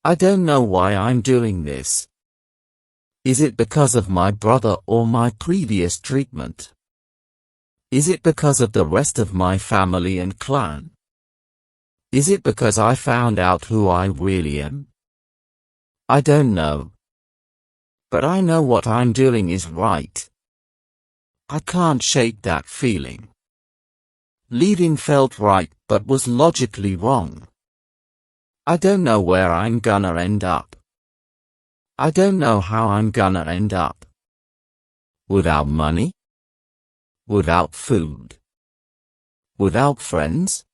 I don't know why I'm doing this. Is it because of my brother or my previous treatment? Is it because of the rest of my family and clan? Is it because I found out who I really am? I don't know. But I know what I'm doing is right. I can't shake that feeling. Leaving felt right, but was logically wrong. I don't know where I'm gonna end up. I don't know how I'm gonna end up. Without money? Without food? Without friends?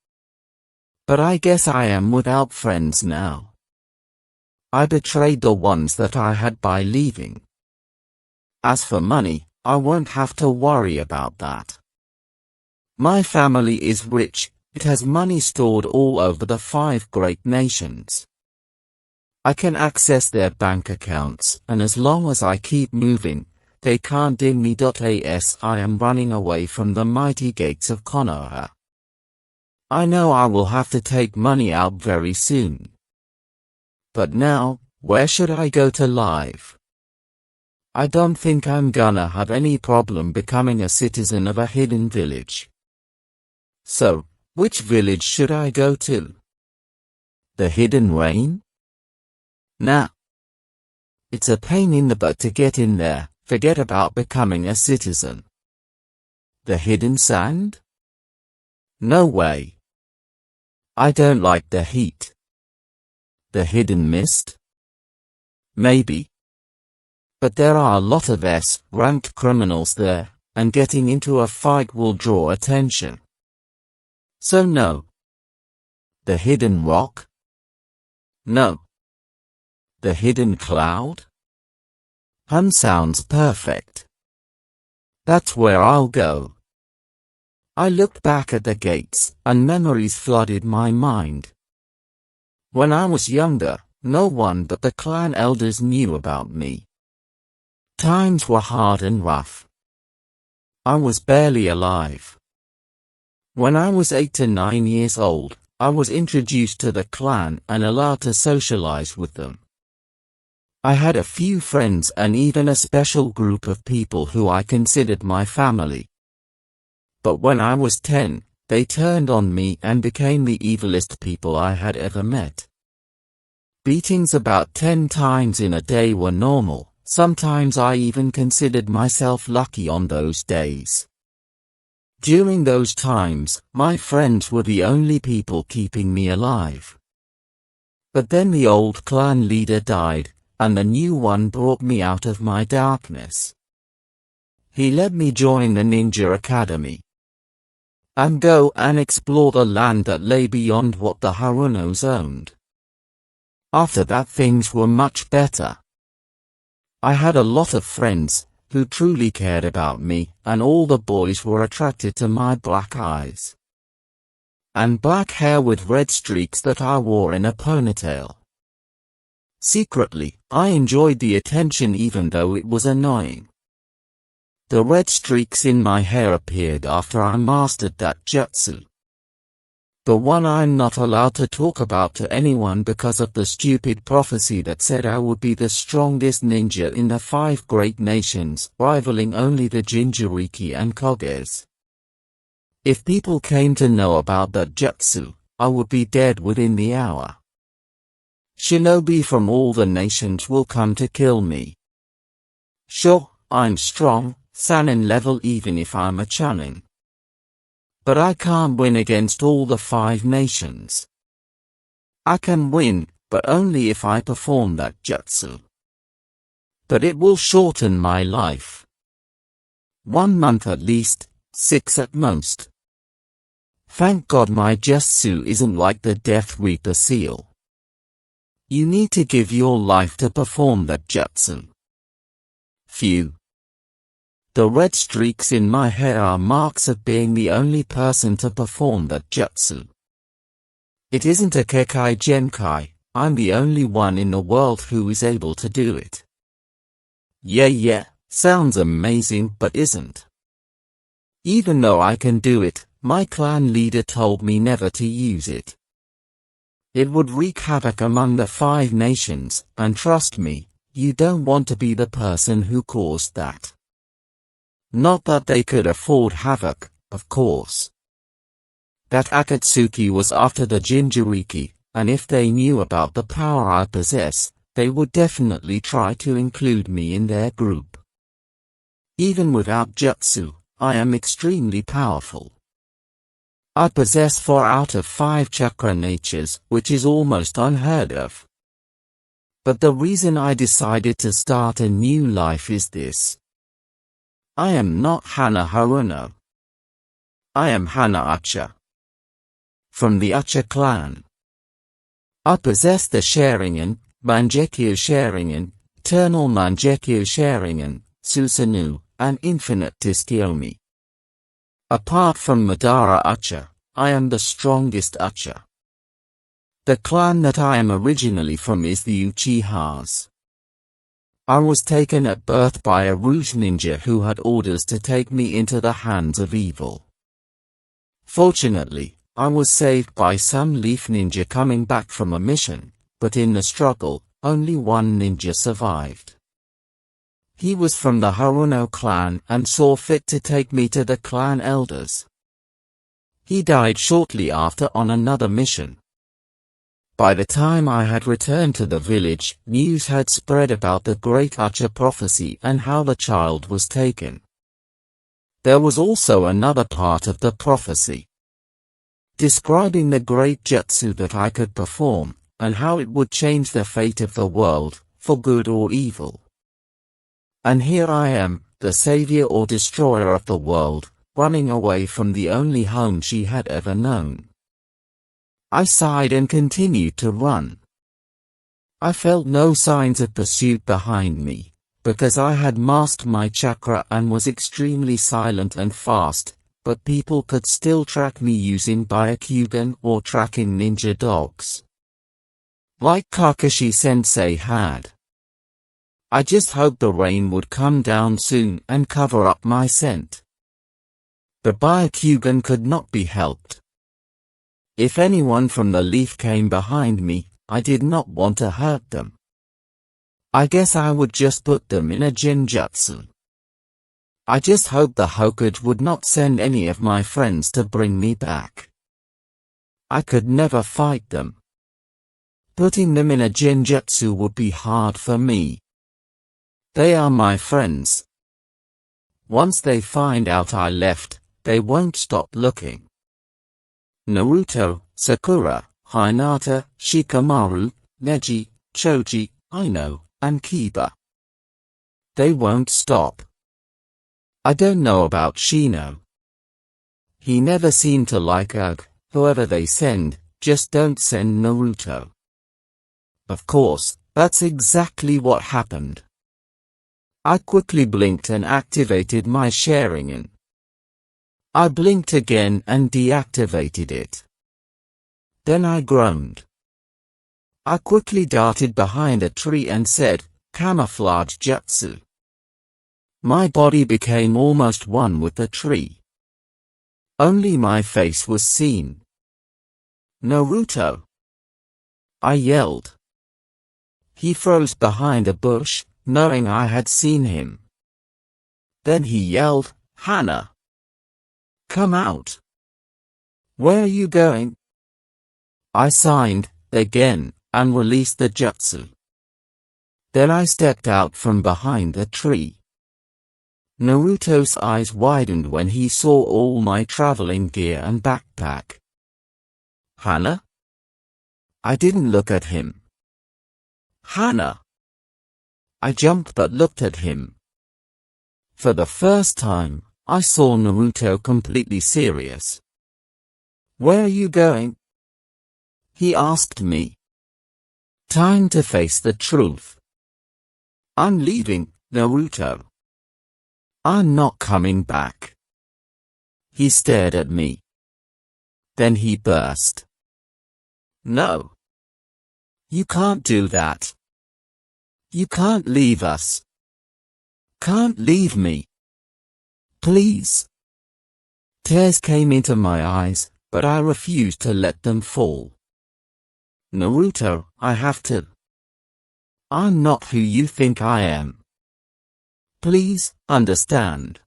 But I guess I am without friends now. I betrayed the ones that I had by leaving. As for money, I won't have to worry about that. My family is rich, it has money stored all over the 5 great nations. I can access their bank accounts, and as long as I keep moving, they can't dim me. As I am running away from the mighty gates of Konoha. I know I will have to take money out very soon. But now, where should I go to live? I don't think I'm gonna have any problem becoming a citizen of a hidden village. So, which village should I go to? The Hidden Rain? Nah. It's a pain in the butt to get in there, forget about becoming a citizen. The Hidden Sand? No way. I don't like the heat. The Hidden Mist? Maybe. But there are a lot of S-ranked criminals there, and getting into a fight will draw attention. So no. The Hidden Rock? No. The Hidden Cloud? Sounds perfect. That's where I'll go. I looked back at the gates, and memories flooded my mind. When I was younger, no one but the clan elders knew about me. Times were hard and rough. I was barely alive. When I was 8 to 9 years old, I was introduced to the clan and allowed to socialize with them. I had a few friends and even a special group of people who I considered my family. But when I was 10, they turned on me and became the evilest people I had ever met. Beatings about 10 times in a day were normal, sometimes I even considered myself lucky on those days. During those times, my friends were the only people keeping me alive. But then the old clan leader died, and the new one brought me out of my darkness. He let me join the ninja academy and go and explore the land that lay beyond what the Harunos owned. After that, things were much better. I had a lot of friends who truly cared about me, and all the boys were attracted to my black eyes and black hair with red streaks that I wore in a ponytail. Secretly, I enjoyed the attention even though it was annoying. The red streaks in my hair appeared after I mastered that jutsu. The one I'm not allowed to talk about to anyone because of the stupid prophecy that said I would be the strongest ninja in the 5 great nations, rivaling only the Jinchuriki and Koges. If people came to know about that jutsu, I would be dead within the hour. Shinobi from all the nations will come to kill me. Sure, I'm strong, Sanin level even if I'm a Chunin. But I can't win against all the 5 nations. I can win, but only if I perform that jutsu. But it will shorten my life. 1 month at least, 6 at most. Thank God my jutsu isn't like the Death Reaper seal. You need to give your life to perform that jutsu. Phew. The red streaks in my hair are marks of being the only person to perform that jutsu. It isn't a Kekai Genkai, I'm the only one in the world who is able to do it. Yeah, sounds amazing but isn't. Even though I can do it, my clan leader told me never to use it. It would wreak havoc among the 5 nations, and trust me, you don't want to be the person who caused that. Not that they could afford havoc, of course. That Akatsuki was after the Jinchuriki, and if they knew about the power I possess, they would definitely try to include me in their group. Even without jutsu, I am extremely powerful. I possess 4 out of 5 chakra natures, which is almost unheard of. But the reason I decided to start a new life is this. I am not Hana Haruno. I am Hana Acha. From the Acha clan. I possess the Sharingan, Mangekyo Sharingan, Eternal Mangekyo Sharingan, Susanoo, and Infinite Tsukiyomi. Apart from Madara Acha, I am the strongest Acha. The clan that I am originally from is the Uchihas. I was taken at birth by a Rouge ninja who had orders to take me into the hands of evil. Fortunately, I was saved by some leaf ninja coming back from a mission, but in the struggle, only one ninja survived. He was from the Haruno clan and saw fit to take me to the clan elders. He died shortly after on another mission. By the time I had returned to the village, news had spread about the great Acha prophecy and how the child was taken. There was also another part of the prophecy, describing the great jutsu that I could perform, and how it would change the fate of the world, for good or evil. And here I am, the savior or destroyer of the world, running away from the only home she had ever known. I sighed and continued to run. I felt no signs of pursuit behind me, because I had masked my chakra and was extremely silent and fast, but people could still track me using Byakugan or tracking ninja dogs, like Kakashi-sensei had. I just hoped the rain would come down soon and cover up my scent. The Byakugan could not be helped. If anyone from the leaf came behind me, I did not want to hurt them. I guess I would just put them in a genjutsu. I just hoped the Hokage would not send any of my friends to bring me back. I could never fight them. Putting them in a genjutsu would be hard for me. They are my friends. Once they find out I left, they won't stop looking. Naruto, Sakura, Hinata, Shikamaru, Neji, Choji, Ino, and Kiba. They won't stop. I don't know about Shino. He never seemed to like Ugh. Whoever they send, just don't send Naruto. Of course, that's exactly what happened. I quickly blinked and activated my Sharingan. I blinked again and deactivated it. Then I groaned. I quickly darted behind a tree and said, "Camouflage jutsu." My body became almost one with the tree. Only my face was seen. "Naruto!" I yelled. He froze behind a bush, knowing I had seen him. Then he yelled, "Hana! Come out! Where are you going?" I signed, again, and released the jutsu. Then I stepped out from behind the tree. Naruto's eyes widened when he saw all my traveling gear and backpack. "Hana?" I didn't look at him. "Hana!" I jumped but looked at him. For the first time, I saw Naruto completely serious. "Where are you going?" he asked me. Time to face the truth. "I'm leaving, Naruto. I'm not coming back." He stared at me. Then he burst. "No. You can't do that. You can't leave us. Can't leave me. Please." Tears came into my eyes, but I refused to let them fall. Naruto, I have to. I'm not who you think I am. Please, understand.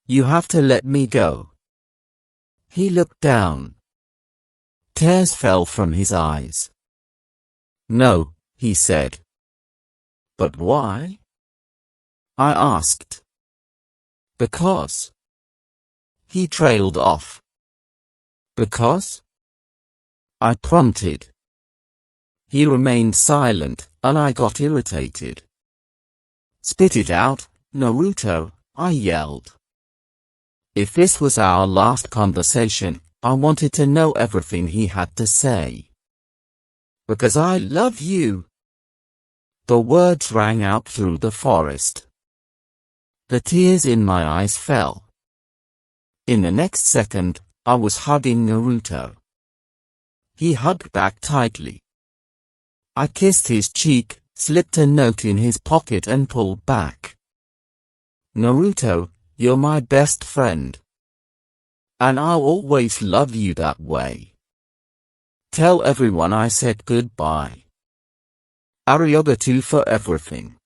You have to let me go. He looked down. Tears fell from his eyes. No, he said. But why? I asked. Because. He trailed off. Because? I prompted. He remained silent, and I got irritated. Spit it out, Naruto, I yelled. If this was our last conversation, I wanted to know everything he had to say. Because I love you. The words rang out through the forest. The tears in my eyes fell. In the next second, I was hugging Naruto. He hugged back tightly. I kissed his cheek, slipped a note in his pocket and pulled back. Naruto, you're my best friend. And I'll always love you that way. Tell everyone I said goodbye. Arigato for everything.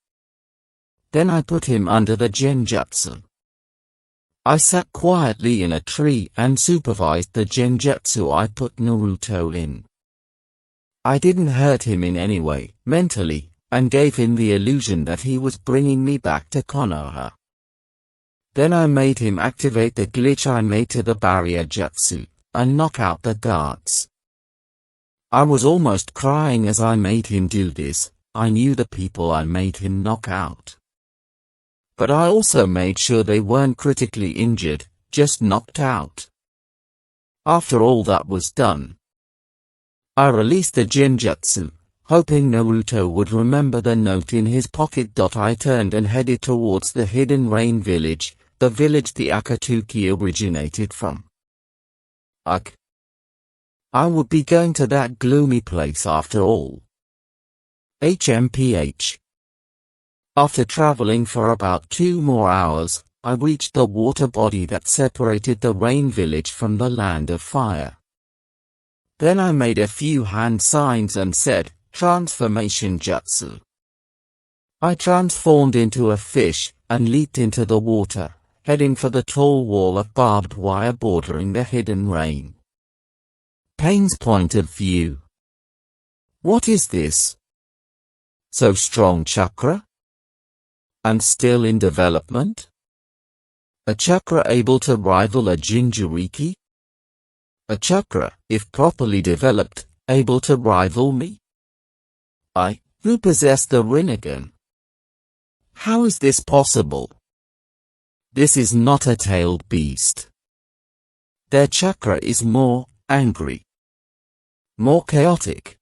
Then I put him under the genjutsu. I sat quietly in a tree and supervised the genjutsu I put Naruto in. I didn't hurt him in any way, mentally, and gave him the illusion that he was bringing me back to Konoha. Then I made him activate the glitch I made to the barrier jutsu, and knock out the guards. I was almost crying as I made him do this. I knew the people I made him knock out. But I also made sure they weren't critically injured, just knocked out. After all that was done, I released the genjutsu, hoping Naruto would remember the note in his pocket. I turned and headed towards the Hidden Rain village, the village the Akatsuki originated from. Ugh. I would be going to that gloomy place after all. HMPH. After traveling for about 2 more hours, I reached the water body that separated the rain village from the land of fire. Then I made a few hand signs and said, transformation jutsu. I transformed into a fish, and leaped into the water, heading for the tall wall of barbed wire bordering the hidden rain. Pain's point of view. What is this? So strong chakra? And still in development? A chakra able to rival a Jinchuriki? A chakra, if properly developed, able to rival me? Who possess the Rinnegan? How is this possible? This is not a tailed beast. Their chakra is more angry, more chaotic.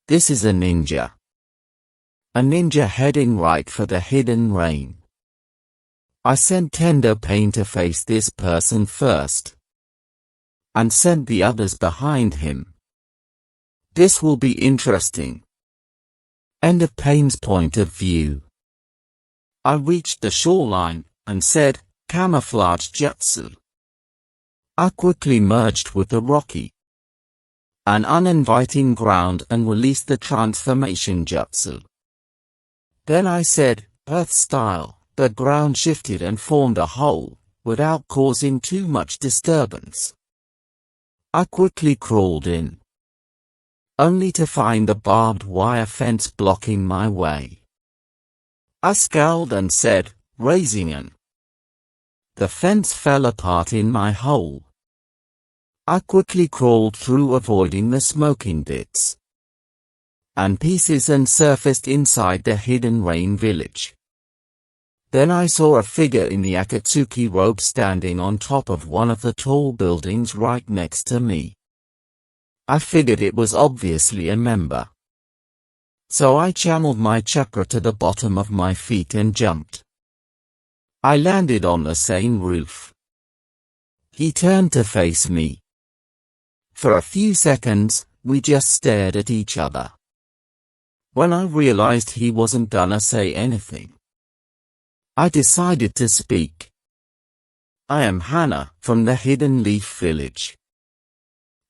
This is a ninja. A ninja heading right for the hidden rain. I sent Tendo Pain to face this person first, and sent the others behind him. This will be interesting. End of Pain's point of view. I reached the shoreline, and said, camouflage jutsu. I quickly merged with the rocky, an uninviting ground and released the transformation jutsu. Then I said, earth style. The ground shifted and formed a hole, without causing too much disturbance. I quickly crawled in, only to find the barbed wire fence blocking my way. I scowled and said, Raising. The fence fell apart in my hole. I quickly crawled through, avoiding the smoking bits and pieces, and surfaced inside the hidden rain village. Then I saw a figure in the Akatsuki robe standing on top of one of the tall buildings right next to me. I figured it was obviously a member. So I channeled my chakra to the bottom of my feet and jumped. I landed on the same roof. He turned to face me. For a few seconds, we just stared at each other. When I realized he wasn't gonna say anything, I decided to speak. I am Hana, from the Hidden Leaf Village.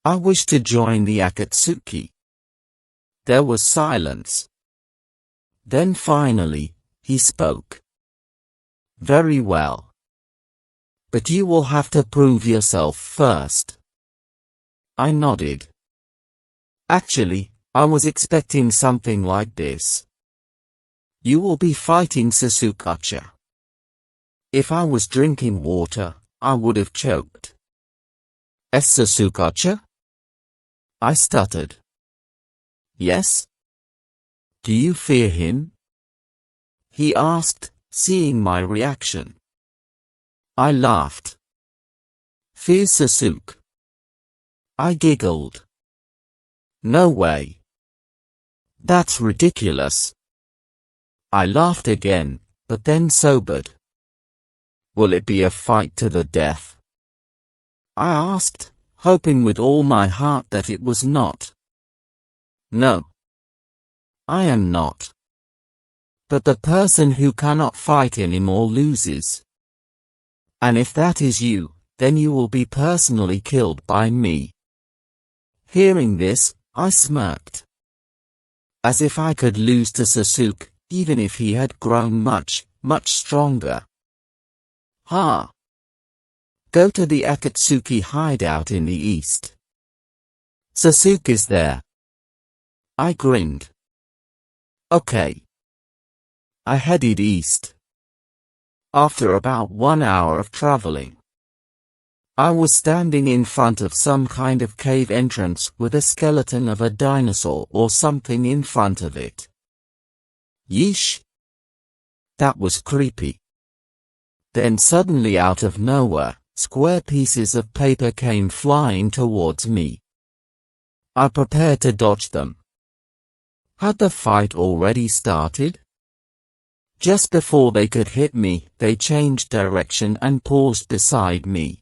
I wish to join the Akatsuki. There was silence. Then finally, he spoke. Very well. But you will have to prove yourself first. I nodded. Actually, I was expecting something like this. You will be fighting Sasuke. If I was drinking water, I would have choked. Sasuke? I stuttered. Yes? Do you fear him? He asked, seeing my reaction. I laughed. Fear Sasuke? I giggled. No way. That's ridiculous. I laughed again, but then sobered. Will it be a fight to the death? I asked, hoping with all my heart that it was not. No. I am not. But the person who cannot fight anymore loses. And if that is you, then you will be personally killed by me. Hearing this, I smirked. As if I could lose to Sasuke, even if he had grown much, much stronger. Ha! Go to the Akatsuki hideout in the east. Sasuke is there. I grinned. Okay. I headed east. After about 1 hour of traveling, I was standing in front of some kind of cave entrance with a skeleton of a dinosaur or something in front of it. Yeesh. That was creepy. Then suddenly out of nowhere, square pieces of paper came flying towards me. I prepared to dodge them. Had the fight already started? Just before they could hit me, they changed direction and paused beside me.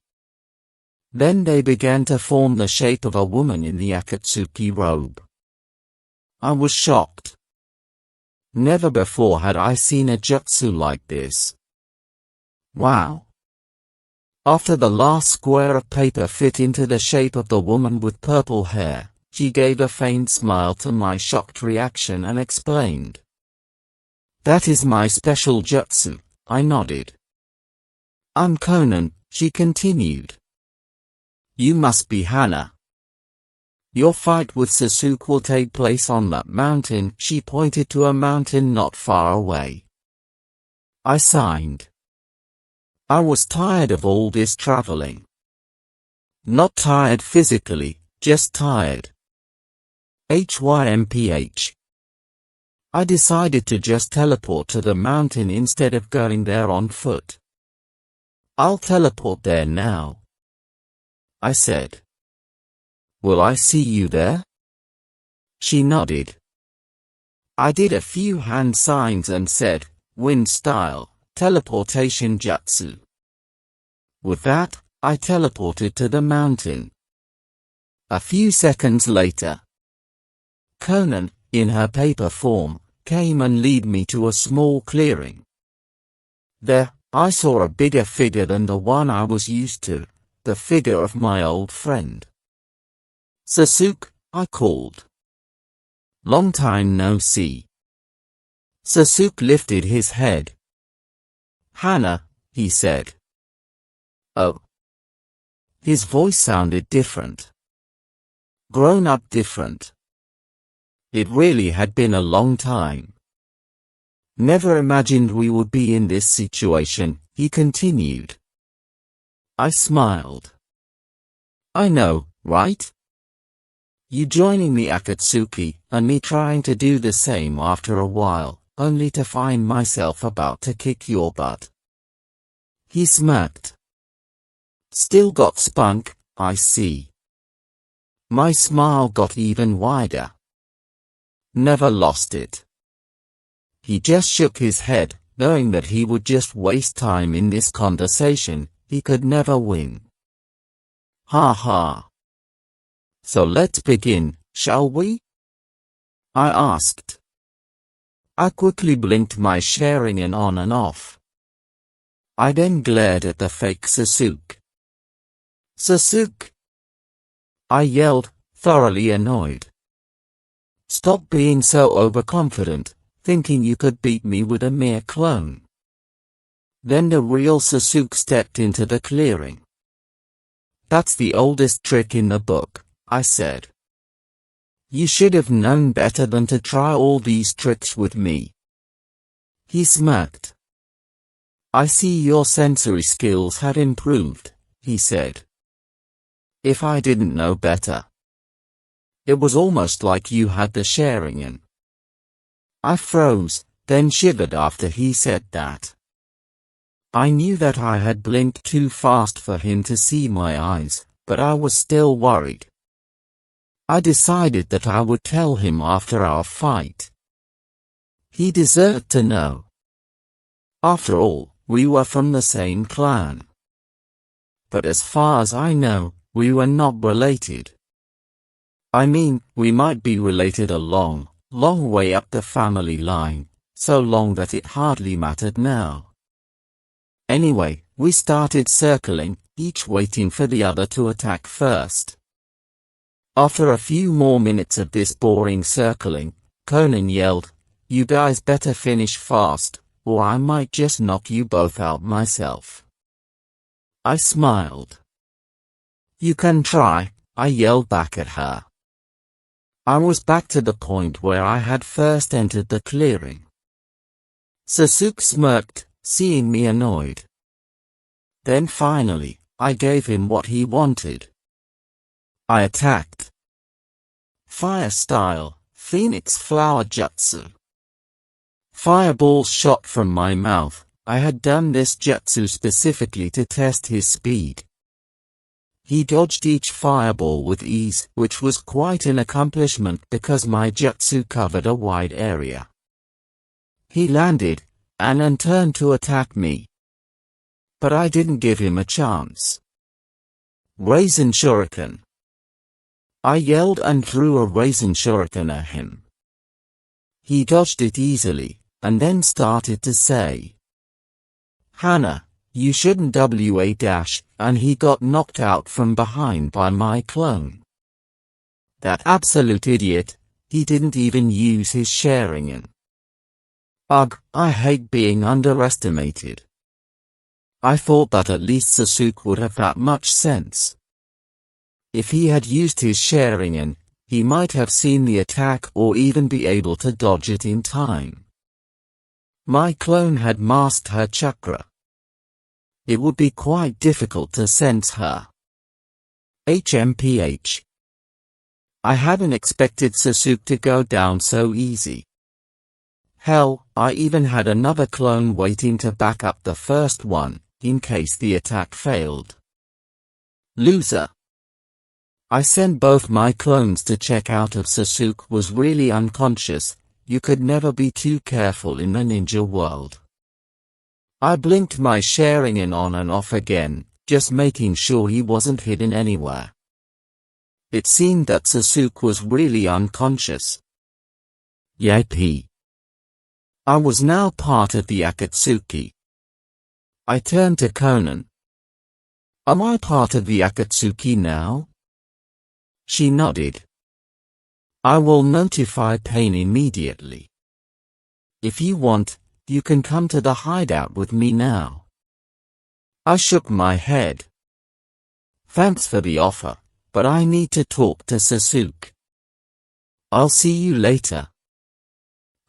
Then they began to form the shape of a woman in the Akatsuki robe. I was shocked. Never before had I seen a jutsu like this. Wow. After the last square of paper fit into the shape of the woman with purple hair, she gave a faint smile to my shocked reaction and explained. That is my special jutsu, I nodded. I'm Conan, she continued. You must be Hana. Your fight with Sasuke will take place on that mountain, she pointed to a mountain not far away. I sighed. I was tired of all this traveling. Not tired physically, just tired. HYMPH. I decided to just teleport to the mountain instead of going there on foot. I'll teleport there now, I said. Will I see you there? She nodded. I did a few hand signs and said, wind style, teleportation jutsu. With that, I teleported to the mountain. A few seconds later, Conan, in her paper form, came and led me to a small clearing. There, I saw a bigger figure than the one I was used to, the figure of my old friend. Sasuke, I called. Long time no see. Sasuke lifted his head. Hana, he said. Oh. His voice sounded different. Grown up different. It really had been a long time. Never imagined we would be in this situation, he continued. I smiled. I know, right? You joining the Akatsuki, and me trying to do the same after a while, only to find myself about to kick your butt. He smirked. Still got spunk, I see. My smile got even wider. Never lost it. He just shook his head, knowing that he would just waste time in this conversation, he could never win. Ha ha. So let's begin, shall we? I asked. I quickly blinked my sharing in on and off. I then glared at the fake Sasuke. Sasuke? I yelled, thoroughly annoyed. Stop being so overconfident, thinking you could beat me with a mere clone. Then the real Sasuke stepped into the clearing. That's the oldest trick in the book, I said. You should have known better than to try all these tricks with me. He smirked. I see your sensory skills had improved, he said. If I didn't know better. It was almost like you had the Sharingan. I froze, then shivered after he said that. I knew that I had blinked too fast for him to see my eyes, but I was still worried. I decided that I would tell him after our fight. He deserved to know. After all, we were from the same clan. But as far as I know, we were not related. I mean, we might be related a long, long way up the family line, so long that it hardly mattered now. Anyway, we started circling, each waiting for the other to attack first. After a few more minutes of this boring circling, Conan yelled, "You guys better finish fast, or I might just knock you both out myself." I smiled. "You can try," I yelled back at her. I was back to the point where I had first entered the clearing. Sasuke smirked, seeing me annoyed. Then finally, I gave him what he wanted. I attacked. Fire style, Phoenix Flower Jutsu. Fireballs shot from my mouth. I had done this jutsu specifically to test his speed. He dodged each fireball with ease, which was quite an accomplishment because my jutsu covered a wide area. He landed, and then turned to attack me. But I didn't give him a chance. Raisin Shuriken. I yelled and threw a Raisin Shuriken at him. He dodged it easily, and then started to say, "Hannah, you shouldn't W-A-dash," and he got knocked out from behind by my clone. That absolute idiot, he didn't even use his Sharingan. Ugh, I hate being underestimated. I thought that at least Sasuke would have that much sense. If he had used his Sharingan, he might have seen the attack or even be able to dodge it in time. My clone had masked her chakra. It would be quite difficult to sense her. HMPH. I hadn't expected Sasuke to go down so easy. Hell, I even had another clone waiting to back up the first one, in case the attack failed. Loser. I sent both my clones to check out if Sasuke was really unconscious. You could never be too careful in the ninja world. I blinked my Sharingan on and off again, just making sure he wasn't hidden anywhere. It seemed that Sasuke was really unconscious. Yippee. I was now part of the Akatsuki. I turned to Conan. "Am I part of the Akatsuki now?" She nodded. "I will notify Pain immediately. If you want, you can come to the hideout with me now." I shook my head. "Thanks for the offer, but I need to talk to Sasuke." "I'll see you later,"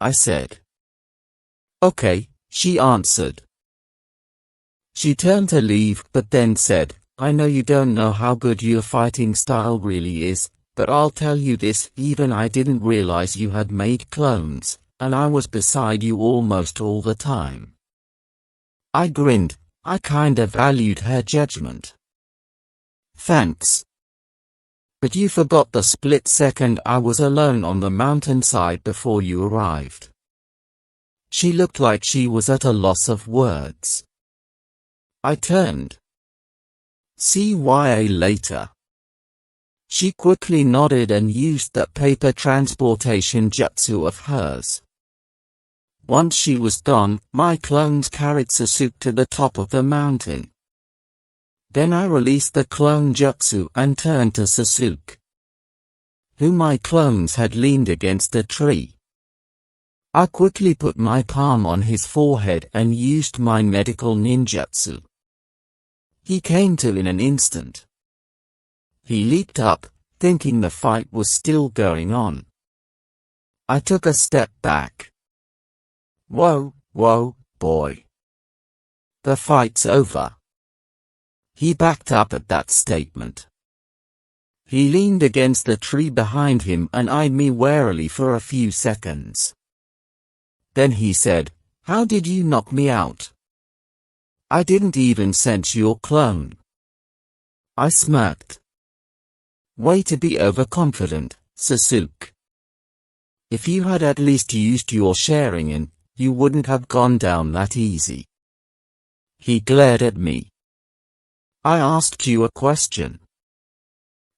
I said. "Okay," she answered. She turned to leave but then said, "I know you don't know how good your fighting style really is, but I'll tell you this, even I didn't realize you had made clones, and I was beside you almost all the time." I grinned. I kinda valued her judgment. "Thanks. But you forgot the split second I was alone on the mountainside before you arrived." She looked like she was at a loss of words. I turned. "See you later." She quickly nodded and used that paper transportation jutsu of hers. Once she was gone, my clones carried Sasuke to the top of the mountain. Then I released the clone jutsu and turned to Sasuke, who my clones had leaned against a tree. I quickly put my palm on his forehead and used my medical ninjutsu. He came to in an instant. He leaped up, thinking the fight was still going on. I took a step back. Whoa, boy. The fight's over. He backed up at that statement. He leaned against the tree behind him and eyed me warily for a few seconds. Then he said, "How did you knock me out? I didn't even sense your clone." I smirked. Way to be overconfident, Sasuke. If you had at least used your Sharingan, you wouldn't have gone down that easy. He glared at me. I asked you a question.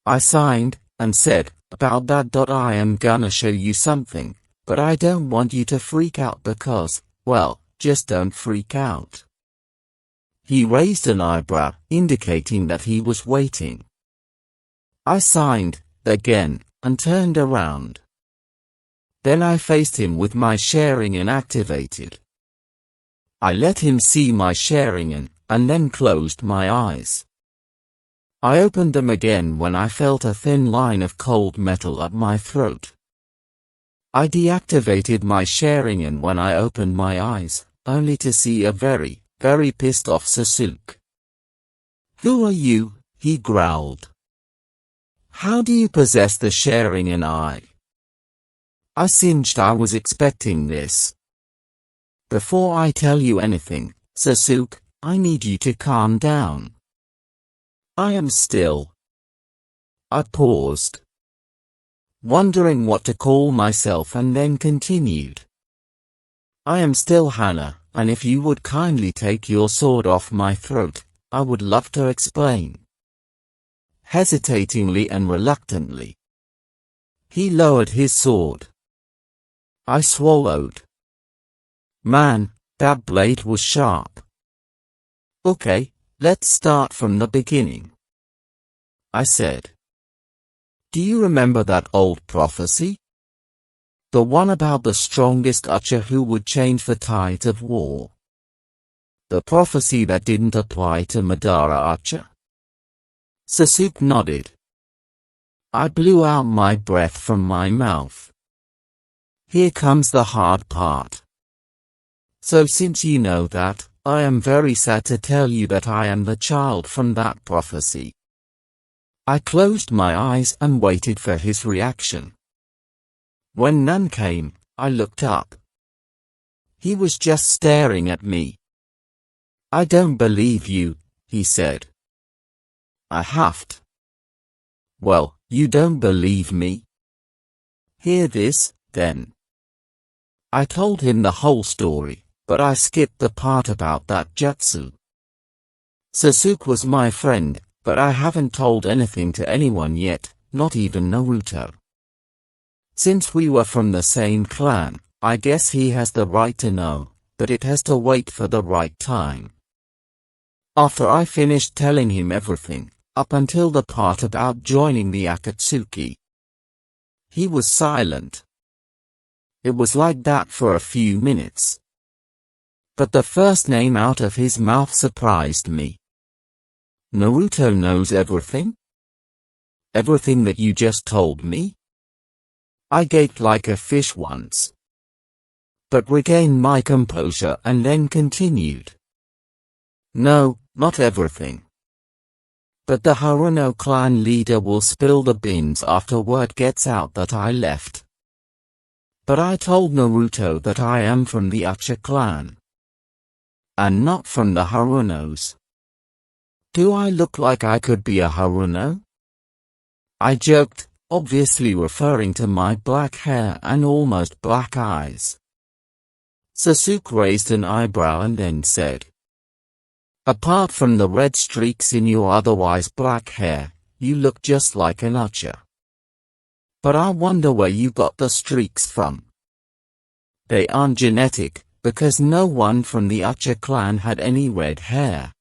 I signed, and said, about that. I am gonna show you something, but I don't want you to freak out because, well, just don't freak out. He raised an eyebrow, indicating that he was waiting. I signed, again, and turned around. Then I faced him with my Sharingan activated. I let him see my Sharingan, and then closed my eyes. I opened them again when I felt a thin line of cold metal at my throat. I deactivated my Sharingan when I opened my eyes, only to see a very pissed off Sasuke. "Who are you?" he growled. "How do you possess the Sharingan I singed. I was expecting this. Before I tell you anything, Sasuke, I need you to calm down. I am still." I paused, wondering what to call myself, and then continued. "I am still Hana, and if you would kindly take your sword off my throat, I would love to explain." Hesitatingly and reluctantly, he lowered his sword. I swallowed. Man, that blade was sharp. "Okay, let's start from the beginning," I said. "Do you remember that old prophecy? The one about the strongest Uchiha who would change the tides of war? The prophecy that didn't apply to Madara Uchiha?" Sasuke nodded. I blew out my breath from my mouth. "Here comes the hard part. So since you know that, I am very sad to tell you that I am the child from that prophecy." I closed my eyes and waited for his reaction. When none came, I looked up. He was just staring at me. "I don't believe you," he said. I huffed. "Well, you don't believe me? Hear this, then." I told him the whole story, but I skipped the part about that jutsu. Sasuke was my friend, but I haven't told anything to anyone yet, not even Naruto. Since we were from the same clan, I guess he has the right to know, but it has to wait for the right time. After I finished telling him everything, up until the part about joining the Akatsuki, he was silent. It was like that for a few minutes. But the first name out of his mouth surprised me. "Naruto knows everything? Everything that you just told me?" I gaped like a fish once, but regained my composure and then continued. "No, not everything. But the Haruno clan leader will spill the beans after word gets out that I left. But I told Naruto that I am from the Uchiha clan, and not from the Harunos. Do I look like I could be a Haruno?" I joked, obviously referring to my black hair and almost black eyes. Sasuke raised an eyebrow and then said, "Apart from the red streaks in your otherwise black hair, you look just like an Uchiha. But I wonder where you got the streaks from. They aren't genetic, because no one from the Uchiha clan had any red hair."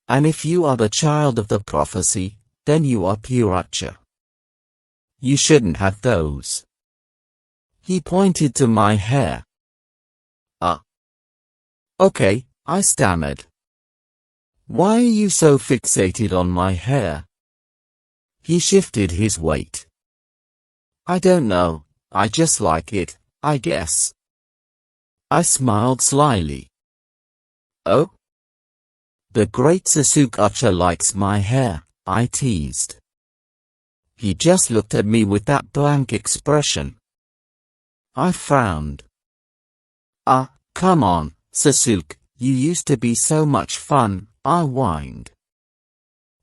And if you are the child of the prophecy, then you are pure Ucha. You shouldn't have those. He pointed to my hair. Okay, I stammered. Why are you so fixated on my hair? He shifted his weight. I don't know, I just like it, I guess. I smiled slyly. Oh? The great Sasuke Ucha likes my hair, I teased. He just looked at me with that blank expression. I frowned. Come on, Sasuke, you used to be so much fun, I whined.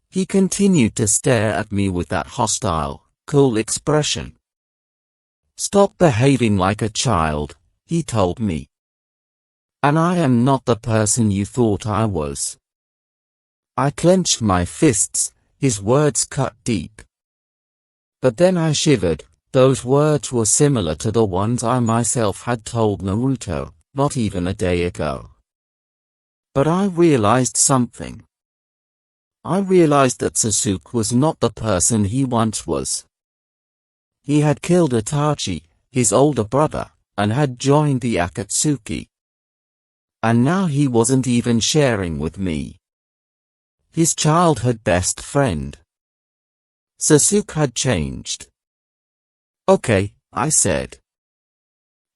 He continued to stare at me with that hostile, cool expression. Stop behaving like a child, he told me. And I am not the person you thought I was. I clenched my fists, his words cut deep. But then I shivered. Those words were similar to the ones I myself had told Naruto, not even a day ago. But I realized something. I realized that Sasuke was not the person he once was. He had killed Itachi, his older brother, and had joined the Akatsuki. And now he wasn't even sharing with me. His childhood best friend. Sasuke had changed. Okay, I said.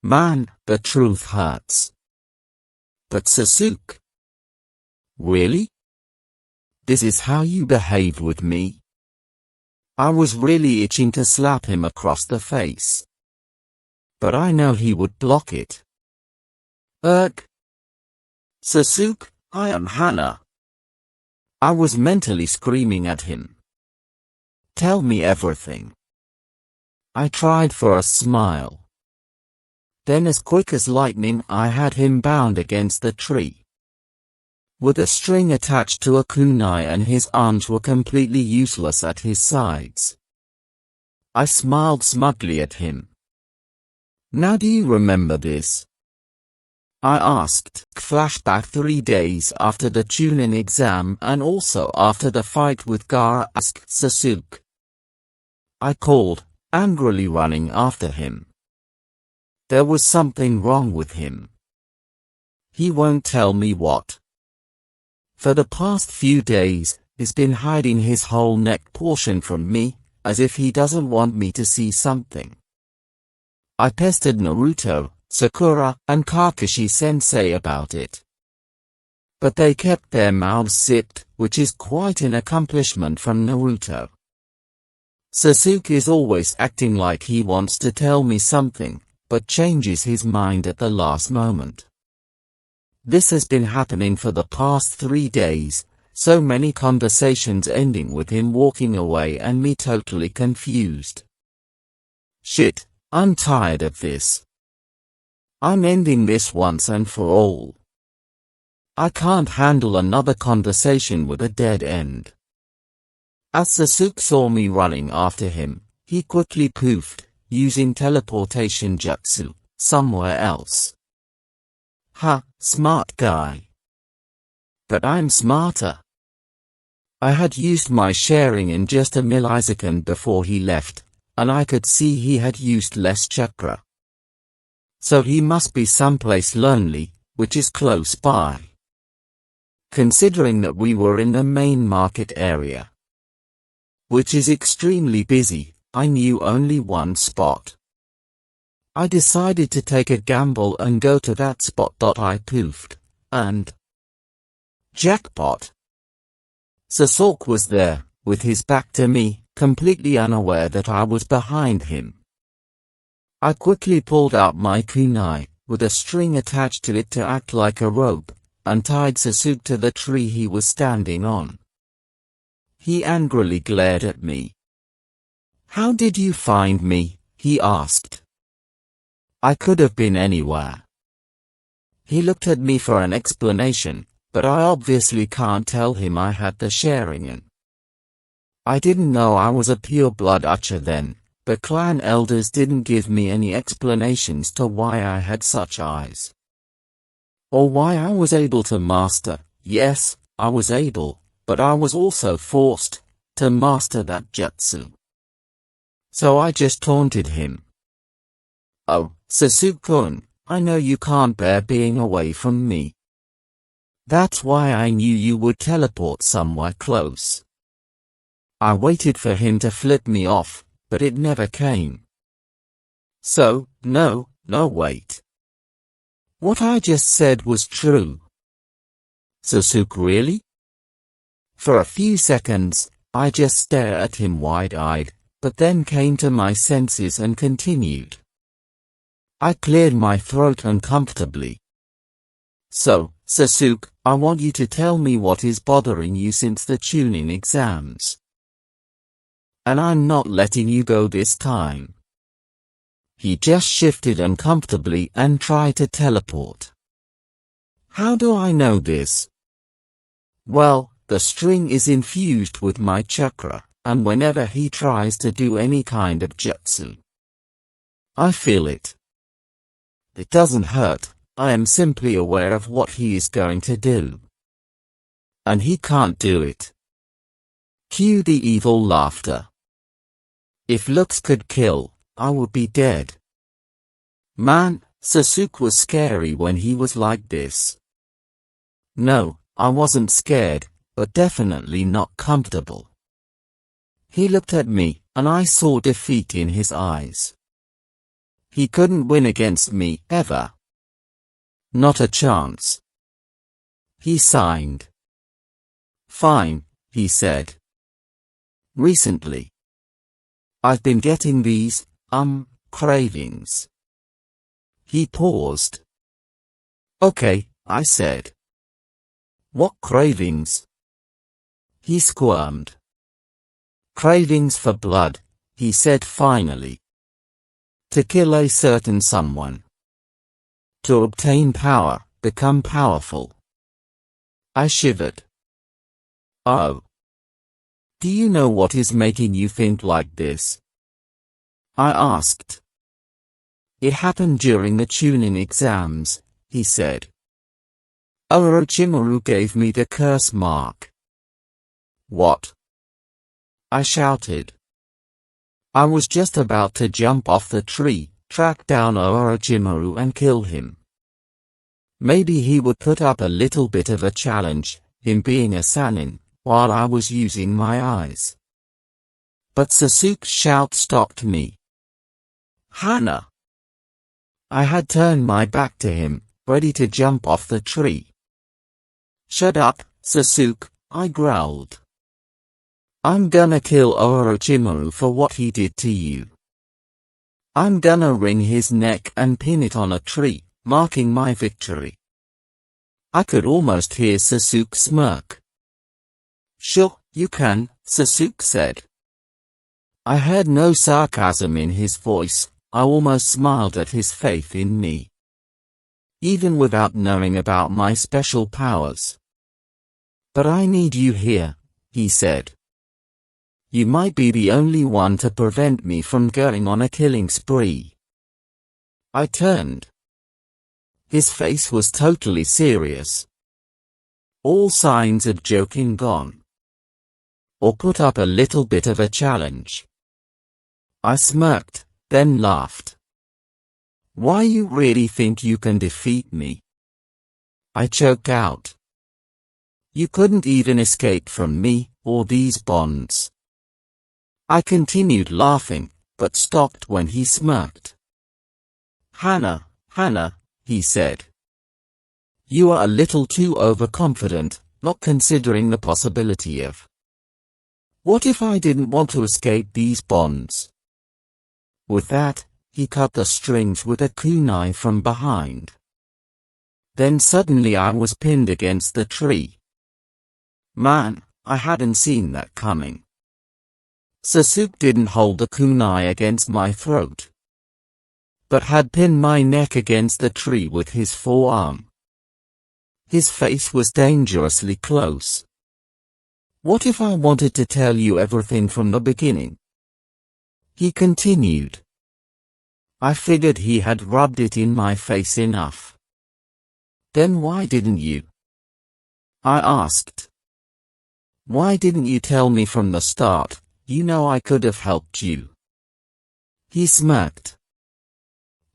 Man, the truth hurts. But Sasuke. Really? This is how you behave with me? I was really itching to slap him across the face. But I know he would block it. Sasuke, I am Hana. I was mentally screaming at him. Tell me everything. I tried for a smile. Then as quick as lightning I had him bound against the tree. With a string attached to a kunai and his arms were completely useless at his sides. I smiled smugly at him. Now do you remember this? I asked. Flashback 3 days after the Chunin exam and also after the fight with Gaara, asked Sasuke. I called, angrily running after him. There was something wrong with him. He won't tell me what. For the past few days, he's been hiding his whole neck portion from me, as if he doesn't want me to see something. I pestered Naruto, Sakura, and Kakashi-sensei about it. But they kept their mouths zipped, which is quite an accomplishment from Naruto. Sasuke is always acting like he wants to tell me something, but changes his mind at the last moment. This has been happening for the past 3 days, so many conversations ending with him walking away and me totally confused. Shit, I'm tired of this. I'm ending this once and for all. I can't handle another conversation with a dead end. As Sasuke saw me running after him, he quickly poofed, using teleportation jutsu, somewhere else. Ha, smart guy. But I'm smarter. I had used my sharing in just a millisecond before he left, and I could see he had used less chakra. So he must be someplace lonely, which is close by. Considering that we were in the main market area, which is extremely busy, I knew only one spot. I decided to take a gamble and go to that spot. I poofed, and jackpot! Sasuke was there, with his back to me, completely unaware that I was behind him. I quickly pulled out my kunai, with a string attached to it to act like a rope, and tied Sasuke to the tree he was standing on. He angrily glared at me. How did you find me? He asked. I could have been anywhere. He looked at me for an explanation, but I obviously can't tell him I had the Sharingan. I didn't know I was a pure-blood Ucha then, but clan elders didn't give me any explanations to why I had such eyes. Or why I was able to master, yes, I was able, but I was also forced to master that jutsu. So I just taunted him. "Oh, Sasuke-kun, I know you can't bear being away from me. That's why I knew you would teleport somewhere close." I waited for him to flip me off, but it never came. So, no, wait. What I just said was true. Sasuke, really? For a few seconds, I just stared at him wide-eyed, but then came to my senses and continued. I cleared my throat uncomfortably. "So, Sasuke, I want you to tell me what is bothering you since the tuning exams. And I'm not letting you go this time." He just shifted uncomfortably and tried to teleport. How do I know this? Well, the string is infused with my chakra, and whenever he tries to do any kind of jutsu, I feel it. It doesn't hurt, I am simply aware of what he is going to do. And he can't do it. Cue the evil laughter. If looks could kill, I would be dead. Man, Sasuke was scary when he was like this. No, I wasn't scared, but definitely not comfortable. He looked at me, and I saw defeat in his eyes. He couldn't win against me, ever. Not a chance. He signed. "Fine," he said. "Recently, I've been getting these, cravings." He paused. "Okay," I said. "What cravings?" He squirmed. "Cravings for blood," he said finally. "To kill a certain someone. To obtain power, become powerful." I shivered. "Oh. Do you know what is making you think like this?" I asked. "It happened during the tuning exams," he said. "Orochimaru gave me the curse mark." "What?" I shouted. I was just about to jump off the tree, track down Orochimaru and kill him. Maybe he would put up a little bit of a challenge, him being a Sannin, while I was using my eyes. But Sasuke's shout stopped me. "Hana!" I had turned my back to him, ready to jump off the tree. "Shut up, Sasuke," I growled. "I'm gonna kill Orochimaru for what he did to you. I'm gonna wring his neck and pin it on a tree, marking my victory." I could almost hear Sasuke smirk. "Sure, you can," Sasuke said. I heard no sarcasm in his voice. I almost smiled at his faith in me. Even without knowing about my special powers. "But I need you here," he said. "You might be the only one to prevent me from going on a killing spree." I turned. His face was totally serious. All signs of joking gone. "Or put up a little bit of a challenge." I smirked, then laughed. "Why you really think you can defeat me?" I choked out. "You couldn't even escape from me, or these bonds." I continued laughing, but stopped when he smirked. Hana, he said. "You are a little too overconfident, not considering the possibility of. What if I didn't want to escape these bonds?" With that, he cut the strings with a kunai from behind. Then suddenly I was pinned against the tree. Man, I hadn't seen that coming. Sasuke didn't hold the kunai against my throat, but had pinned my neck against the tree with his forearm. His face was dangerously close. "What if I wanted to tell you everything from the beginning?" he continued. I figured he had rubbed it in my face enough. "Then why didn't you?" I asked. Why didn't you tell me from the start? You know I could have helped you. He smirked.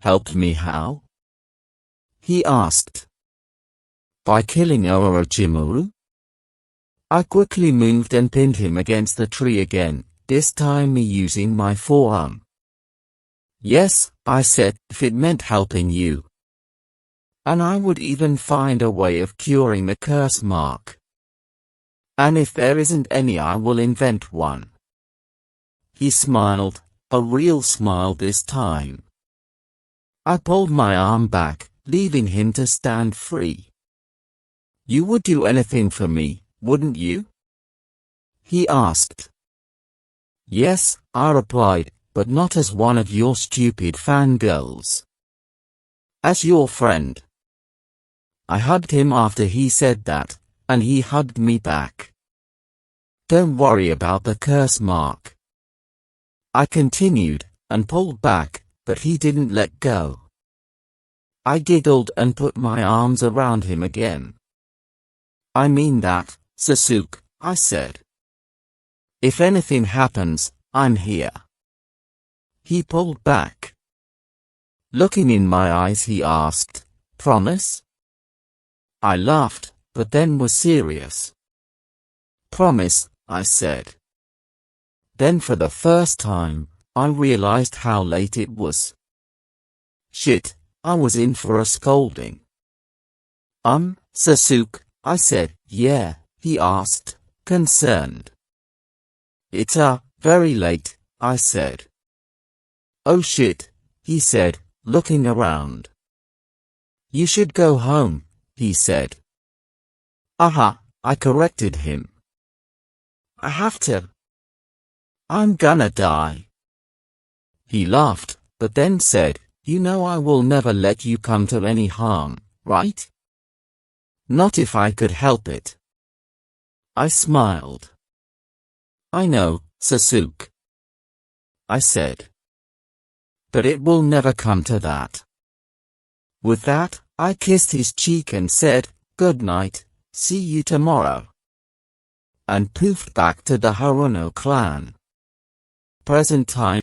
Helped me how? He asked. By killing Orochimaru? I quickly moved and pinned him against the tree again, this time me using my forearm. Yes, I said, if it meant helping you. And I would even find a way of curing the curse mark. And if there isn't any, I will invent one. He smiled, a real smile this time. I pulled my arm back, leaving him to stand free. You would do anything for me, wouldn't you? He asked. Yes, I replied, but not as one of your stupid fangirls. As your friend. I hugged him after he said that, and he hugged me back. Don't worry about the curse mark. I continued, and pulled back, but he didn't let go. I giggled and put my arms around him again. I mean that, Sasuke, I said. If anything happens, I'm here. He pulled back. Looking in my eyes, he asked, Promise? I laughed, but then was serious. Promise, I said. Then for the first time, I realized how late it was. Shit, I was in for a scolding. Sasuke, I said. Yeah, he asked, concerned. It's very late, I said. Oh shit, he said, looking around. You should go home, he said. I corrected him. I have to. I'm gonna die. He laughed, but then said, You know I will never let you come to any harm, right? Not if I could help it. I smiled. I know, Sasuke. I said. But it will never come to that. With that, I kissed his cheek and said, Good night, see you tomorrow. And poofed back to the Haruno clan. Present time.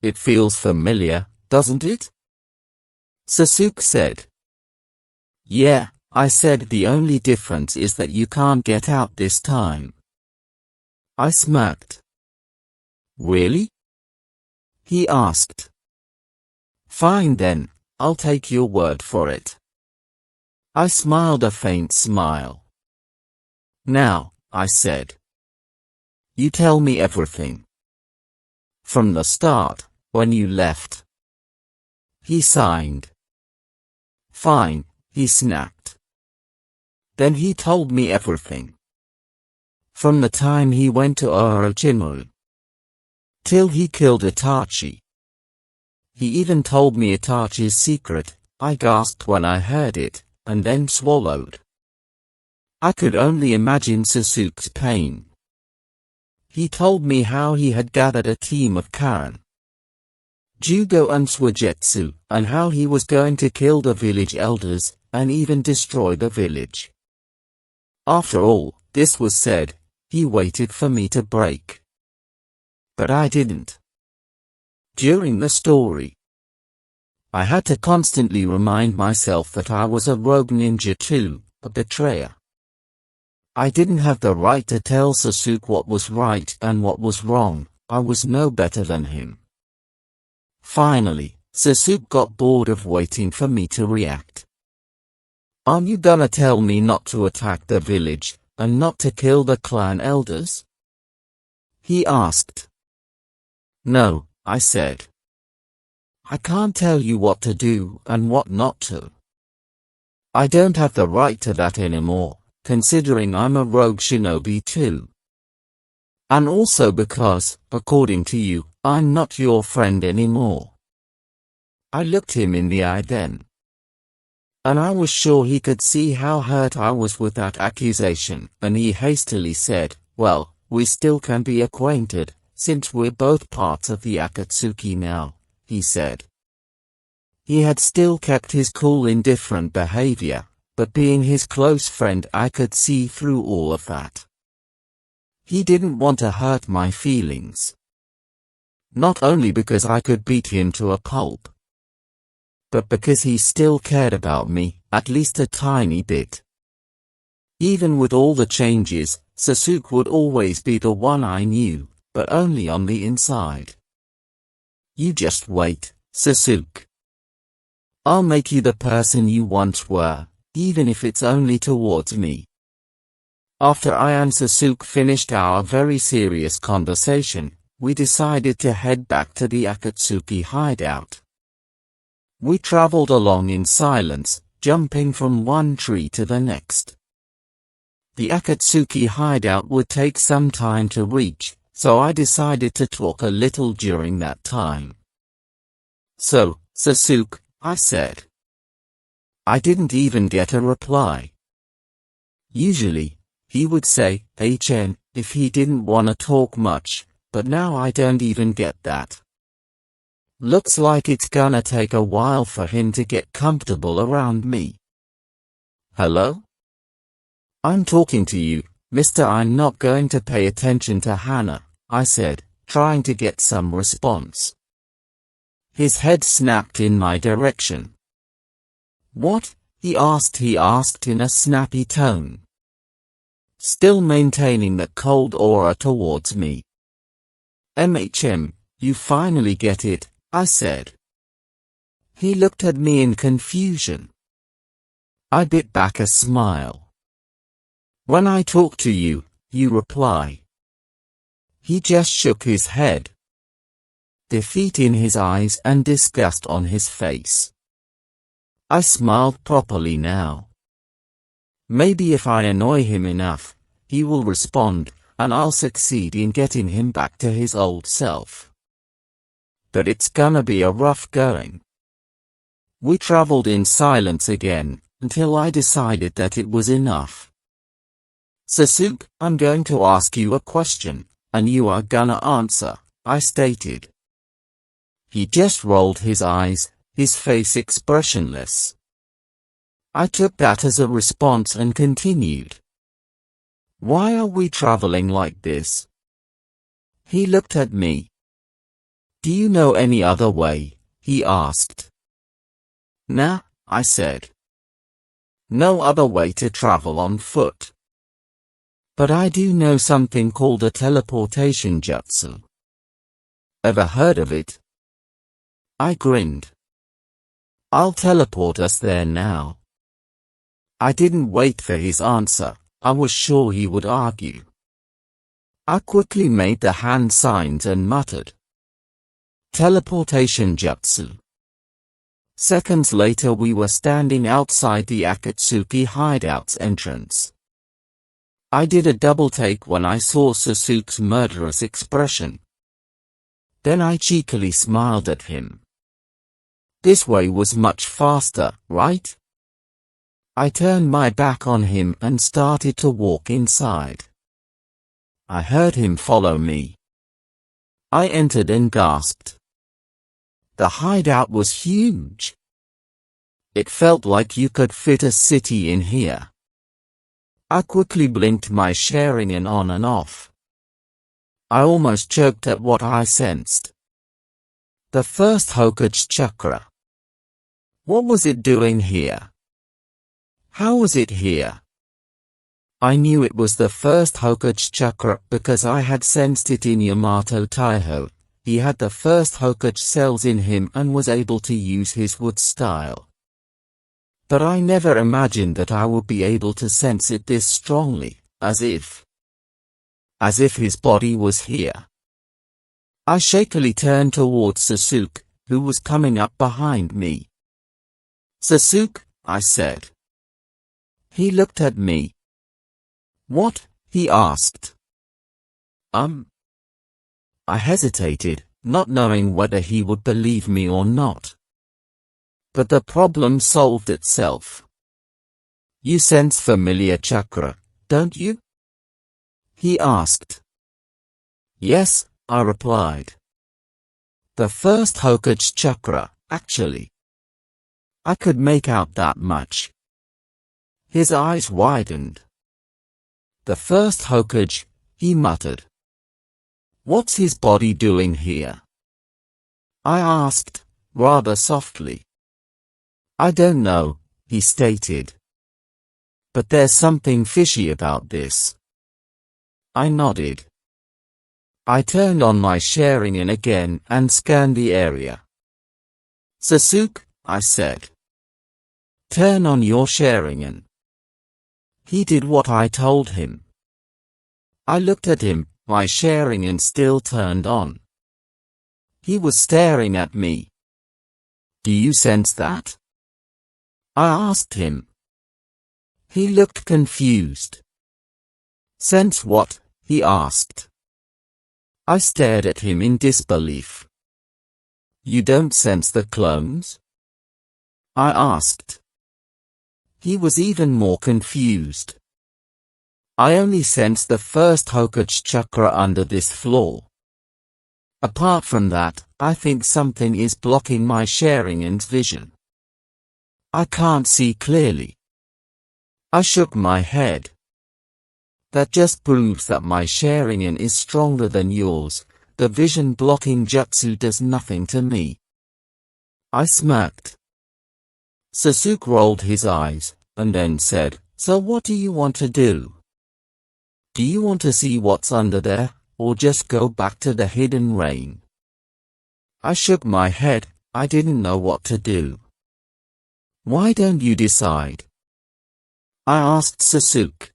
It feels familiar, doesn't it? Sasuke said. Yeah, I said, the only difference is that you can't get out this time. I smirked. Really? He asked. Fine then, I'll take your word for it. I smiled a faint smile. Now, I said. You tell me everything. From the start, when you left. He signed. Fine, he snapped. Then he told me everything. From the time he went to Orochimaru. Till he killed Itachi. He even told me Itachi's secret. I gasped when I heard it, and then swallowed. I could only imagine Sasuke's pain. He told me how he had gathered a team of Karin, Jugo and Suigetsu, and how he was going to kill the village elders, and even destroy the village. After all this was said, he waited for me to break. But I didn't. During the story, I had to constantly remind myself that I was a rogue ninja too, a betrayer. I didn't have the right to tell Sasuke what was right and what was wrong. I was no better than him. Finally, Sasuke got bored of waiting for me to react. Are you gonna tell me not to attack the village, and not to kill the clan elders? He asked. No, I said. I can't tell you what to do and what not to. I don't have the right to that anymore, considering I'm a rogue shinobi too. And also because, according to you, I'm not your friend anymore. I looked him in the eye then. And I was sure he could see how hurt I was with that accusation, and he hastily said, Well, we still can be acquainted, since we're both parts of the Akatsuki now, he said. He had still kept his cool indifferent behavior, but being his close friend I could see through all of that. He didn't want to hurt my feelings. Not only because I could beat him to a pulp, but because he still cared about me, at least a tiny bit. Even with all the changes, Sasuke would always be the one I knew, but only on the inside. You just wait, Sasuke. I'll make you the person you once were, even if it's only towards me. After I and Sasuke finished our very serious conversation, we decided to head back to the Akatsuki hideout. We traveled along in silence, jumping from one tree to the next. The Akatsuki hideout would take some time to reach, so I decided to talk a little during that time. So, Sasuke, I said. I didn't even get a reply. Usually, he would say, HN, if he didn't wanna talk much, but now I don't even get that. Looks like it's gonna take a while for him to get comfortable around me. Hello? I'm talking to you, mister. I'm not going to pay attention to Hannah, I said, trying to get some response. His head snapped in my direction. What? He asked in a snappy tone, still maintaining that cold aura towards me. You finally get it, I said. He looked at me in confusion. I bit back a smile. When I talk to you, you reply. He just shook his head, defeat in his eyes and disgust on his face. I smiled properly now. Maybe if I annoy him enough, he will respond, and I'll succeed in getting him back to his old self. But it's gonna be a rough going. We traveled in silence again, until I decided that it was enough. Sasuke, I'm going to ask you a question, and you are gonna answer, I stated. He just rolled his eyes, his face expressionless. I took that as a response and continued. Why are we traveling like this? He looked at me. Do you know any other way? He asked. Nah, I said. No other way to travel on foot. But I do know something called a teleportation jutsu. Ever heard of it? I grinned. I'll teleport us there now. I didn't wait for his answer. I was sure he would argue. I quickly made the hand signs and muttered. Teleportation jutsu. Seconds later we were standing outside the Akatsuki hideout's entrance. I did a double take when I saw Sasuke's murderous expression. Then I cheekily smiled at him. This way was much faster, right? I turned my back on him and started to walk inside. I heard him follow me. I entered and gasped. The hideout was huge. It felt like you could fit a city in here. I quickly blinked my Sharingan on and off. I almost choked at what I sensed. The first Hokage chakra. What was it doing here? How was it here? I knew it was the first Hokage chakra because I had sensed it in Yamato Taiho. He had the first Hokage cells in him and was able to use his wood style. But I never imagined that I would be able to sense it this strongly, as if his body was here. I shakily turned towards Sasuke, who was coming up behind me. Sasuke, I said. He looked at me. What? He asked. I hesitated, not knowing whether he would believe me or not. But the problem solved itself. You sense familiar chakra, don't you? He asked. Yes, I replied. The first Hokage chakra, actually. I could make out that much. His eyes widened. The first Hokage, he muttered. What's his body doing here? I asked, rather softly. I don't know, he stated. But there's something fishy about this. I nodded. I turned on my Sharingan again and scanned the area. Sasuke, I said. Turn on your Sharingan. He did what I told him. I looked at him, my Sharingan still turned on. He was staring at me. Do you sense that? I asked him. He looked confused. Sense what? He asked. I stared at him in disbelief. You don't sense the clones? I asked. He was even more confused. I only sensed the first Hokage chakra under this floor. Apart from that, I think something is blocking my Sharingan's vision. I can't see clearly. I shook my head. That just proves that my Sharingan is stronger than yours. The vision blocking jutsu does nothing to me. I smirked. Sasuke rolled his eyes, and then said, So what do you want to do? Do you want to see what's under there, or just go back to the hidden rain? I shook my head, I didn't know what to do. Why don't you decide? I asked Sasuke.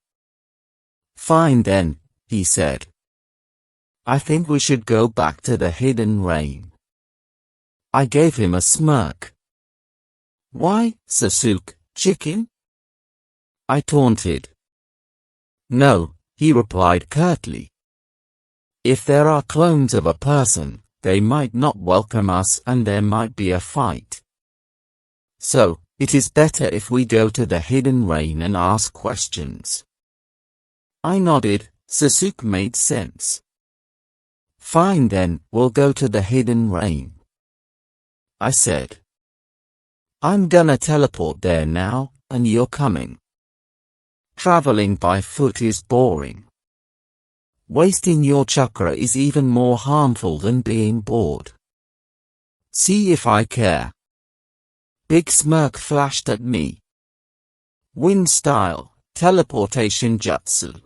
Fine then, he said. I think we should go back to the hidden rain. I gave him a smirk. Why, Sasuke, chicken? I taunted. No, he replied curtly. If there are clones of a person, they might not welcome us and there might be a fight. So, it is better if we go to the hidden rain and ask questions. I nodded. Sasuke made sense. Fine then, we'll go to the hidden rain. I said. I'm gonna teleport there now, and you're coming. Traveling by foot is boring. Wasting your chakra is even more harmful than being bored. See if I care. Big smirk flashed at me. Wind style, teleportation jutsu.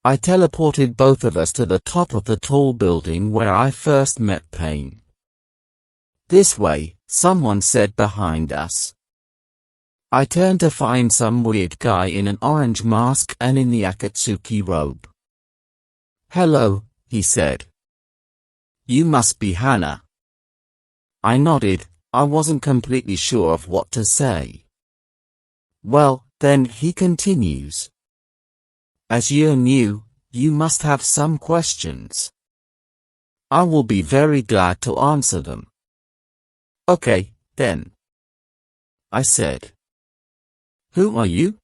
I teleported both of us to the top of the tall building where I first met Pain. This way, someone said behind us. I turned to find some weird guy in an orange mask and in the Akatsuki robe. Hello, he said. You must be Hana. I nodded, I wasn't completely sure of what to say. Well, then he continues. As you're new, you must have some questions. I will be very glad to answer them. Okay, then. I said. Who are you?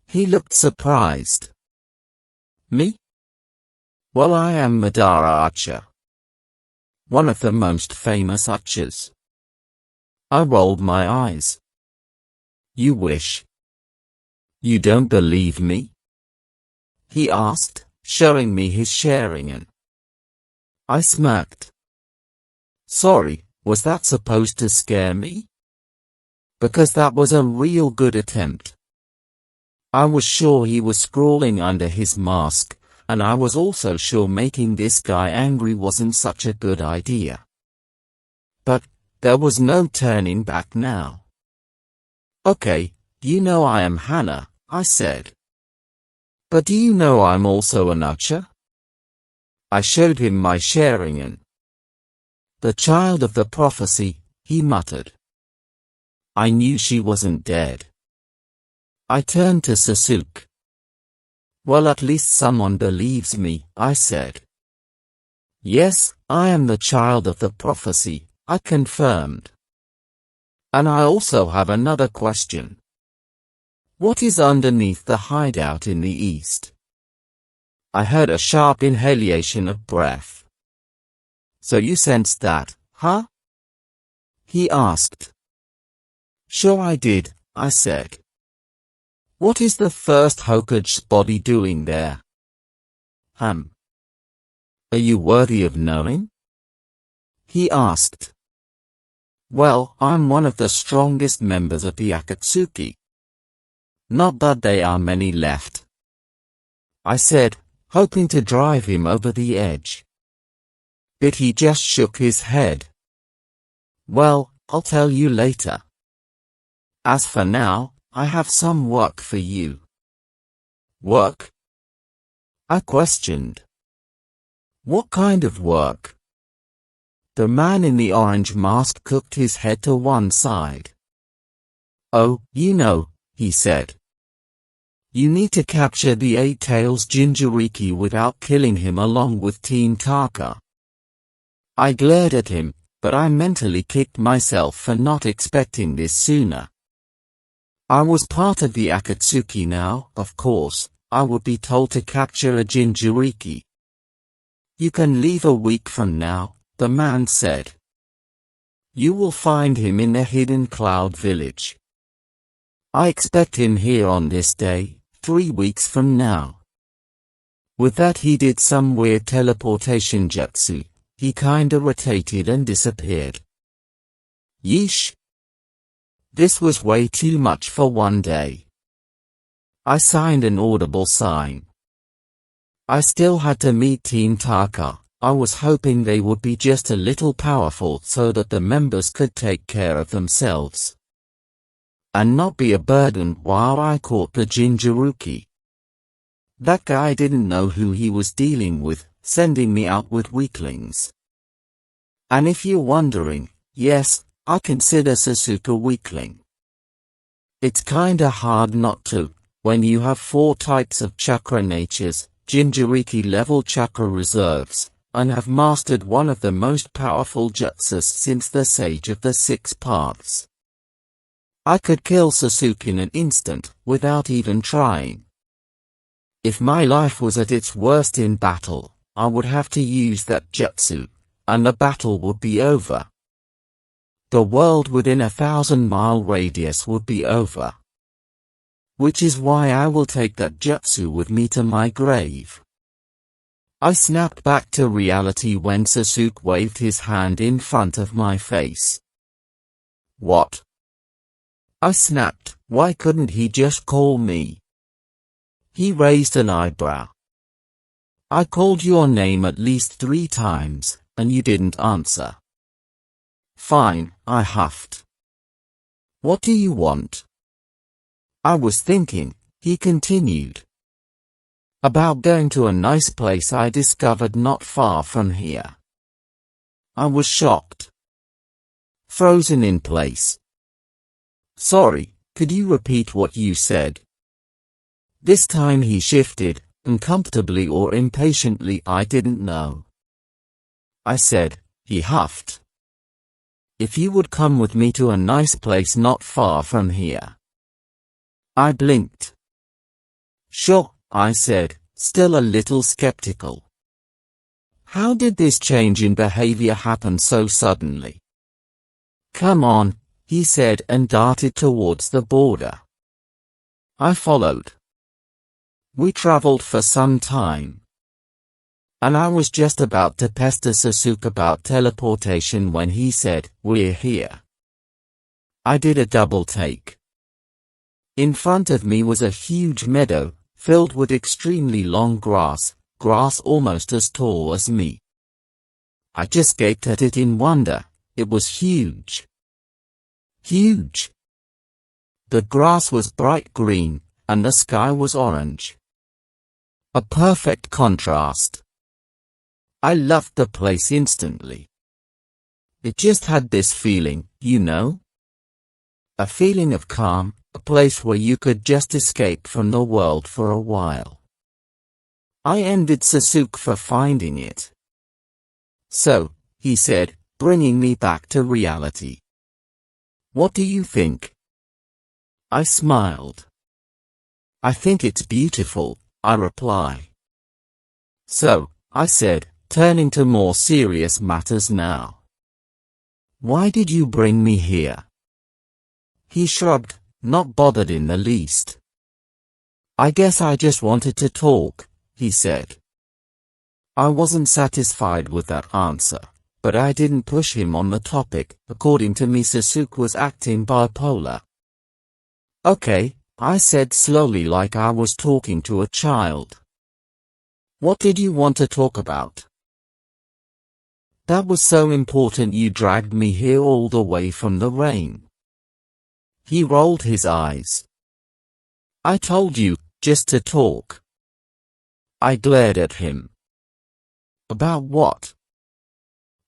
He looked surprised. Me? Well, I am Madara Archer. One of the most famous archers. I rolled my eyes. You wish. You don't believe me? He asked, showing me his Sharingan. I smirked. Sorry, was that supposed to scare me? Because that was a real good attempt. I was sure he was scrawling under his mask, and I was also sure making this guy angry wasn't such a good idea. But there was no turning back now. Okay, you know I am Hana, I said. But do you know I'm also an archer? I showed him my Sharingan. The child of the prophecy, he muttered. I knew she wasn't dead. I turned to Sasuke. Well, at least someone believes me, I said. Yes, I am the child of the prophecy, I confirmed. And I also have another question. What is underneath the hideout in the east? I heard a sharp inhalation of breath. So you sensed that, huh? He asked. Sure I did, I said. What is the first Hokage's body doing there? Are you worthy of knowing? He asked. Well, I'm one of the strongest members of the Akatsuki. Not that there are many left, I said, hoping to drive him over the edge. But he just shook his head. Well, I'll tell you later. As for now, I have some work for you. Work? I questioned. What kind of work? The man in the orange mask cocked his head to one side. Oh, you know, he said. You need to capture the Eight-Tails Jinchuriki without killing him along with Team Taka. I glared at him, but I mentally kicked myself for not expecting this sooner. I was part of the Akatsuki now, of course. I would be told to capture a Jinchuriki. You can leave a week from now, the man said. You will find him in the hidden cloud village. I expect him here on this day, 3 weeks from now. With that he did some weird teleportation jutsu. He kinda rotated and disappeared. Yeesh. This was way too much for one day. I signed an audible sign. I still had to meet Team Taka. I was hoping they would be just a little powerful so that the members could take care of themselves. And not be a burden while I caught the Jinchuriki. That guy didn't know who he was dealing with, sending me out with weaklings. And if you're wondering, yes, I consider Sasuke a weakling. It's kinda hard not to, when you have 4 types of chakra natures, Jinchuriki level chakra reserves, and have mastered one of the most powerful jutsus since the Sage of the 6 Paths. I could kill Sasuke in an instant, without even trying. If my life was at its worst in battle, I would have to use that jutsu, and the battle would be over. The world within a 1,000-mile radius would be over. Which is why I will take that jutsu with me to my grave. I snapped back to reality when Sasuke waved his hand in front of my face. What? I snapped. Why couldn't he just call me? He raised an eyebrow. I called your name at least 3 times, and you didn't answer. Fine, I huffed. What do you want? I was thinking, he continued, about going to a nice place I discovered not far from here. I was shocked. Frozen in place. Sorry, could you repeat what you said? This time he shifted, uncomfortably or impatiently, I didn't know. I said, he huffed. If you would come with me to a nice place not far from here. I blinked. Sure, I said, still a little skeptical. How did this change in behavior happen so suddenly? Come on, he said and darted towards the border. I followed. We traveled for some time. And I was just about to pester Sasuke about teleportation when he said, we're here. I did a double take. In front of me was a huge meadow, filled with extremely long grass almost as tall as me. I just gaped at it in wonder. It was huge. Huge. The grass was bright green, and the sky was orange. A perfect contrast. I loved the place instantly. It just had this feeling, you know? A feeling of calm, a place where you could just escape from the world for a while. I envied Sasuke for finding it. So, he said, bringing me back to reality. What do you think? I smiled. I think it's beautiful, I reply. So, I said, turning to more serious matters now. Why did you bring me here? He shrugged, not bothered in the least. I guess I just wanted to talk, he said. I wasn't satisfied with that answer, but I didn't push him on the topic. According to me, Sasuke was acting bipolar. Okay, I said slowly, like I was talking to a child. What did you want to talk about? That was so important you dragged me here all the way from the rain. He rolled his eyes. I told you, just to talk. I glared at him. About what?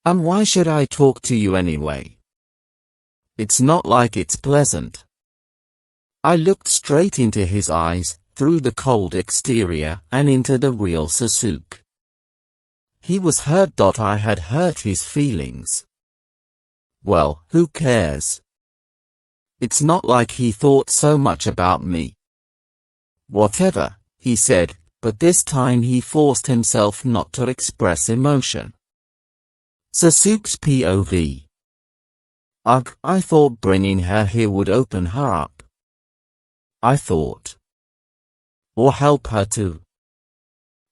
And why should I talk to you anyway? It's not like it's pleasant. I looked straight into his eyes, through the cold exterior, and into the real Sasuke. He was hurt. I had hurt his feelings. Well, who cares? It's not like he thought so much about me. Whatever, he said, but this time he forced himself not to express emotion. Sasuke's POV. Ugh, I thought bringing her here would open her up. I thought. Or help her to.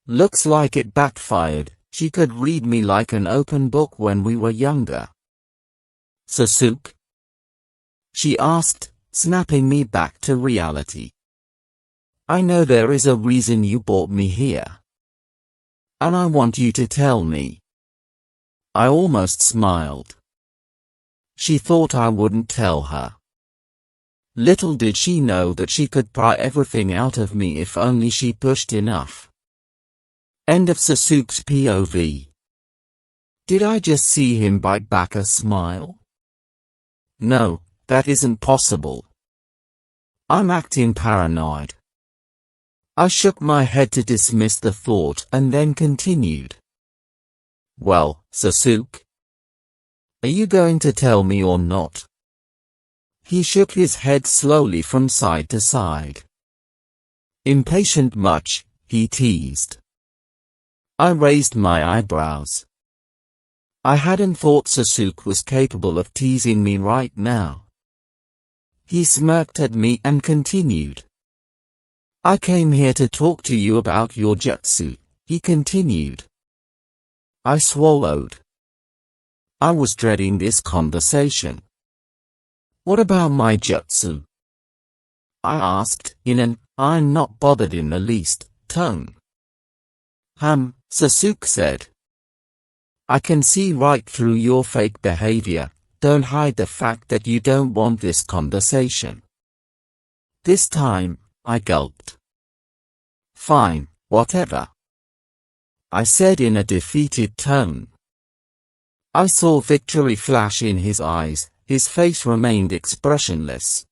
Looks like it backfired. She could read me like an open book when we were younger. Sasuke? She asked, snapping me back to reality. I know there is a reason you brought me here. And I want you to tell me. I almost smiled. She thought I wouldn't tell her. Little did she know that she could pry everything out of me if only she pushed enough. End of Sasuke's POV. Did I just see him bite back a smile? No, that isn't possible. I'm acting paranoid. I shook my head to dismiss the thought and then continued. Well, Sasuke? Are you going to tell me or not? He shook his head slowly from side to side. Impatient much, he teased. I raised my eyebrows. I hadn't thought Sasuke was capable of teasing me right now. He smirked at me and continued. I came here to talk to you about your jutsu, he continued. I swallowed. I was dreading this conversation. What about my jutsu? I asked, in an I'm not bothered in the least tone. Sasuke said. I can see right through your fake behavior. Don't hide the fact that you don't want this conversation. This time, I gulped. Fine, whatever. I said in a defeated tone. I saw victory flash in his eyes. His face remained expressionless.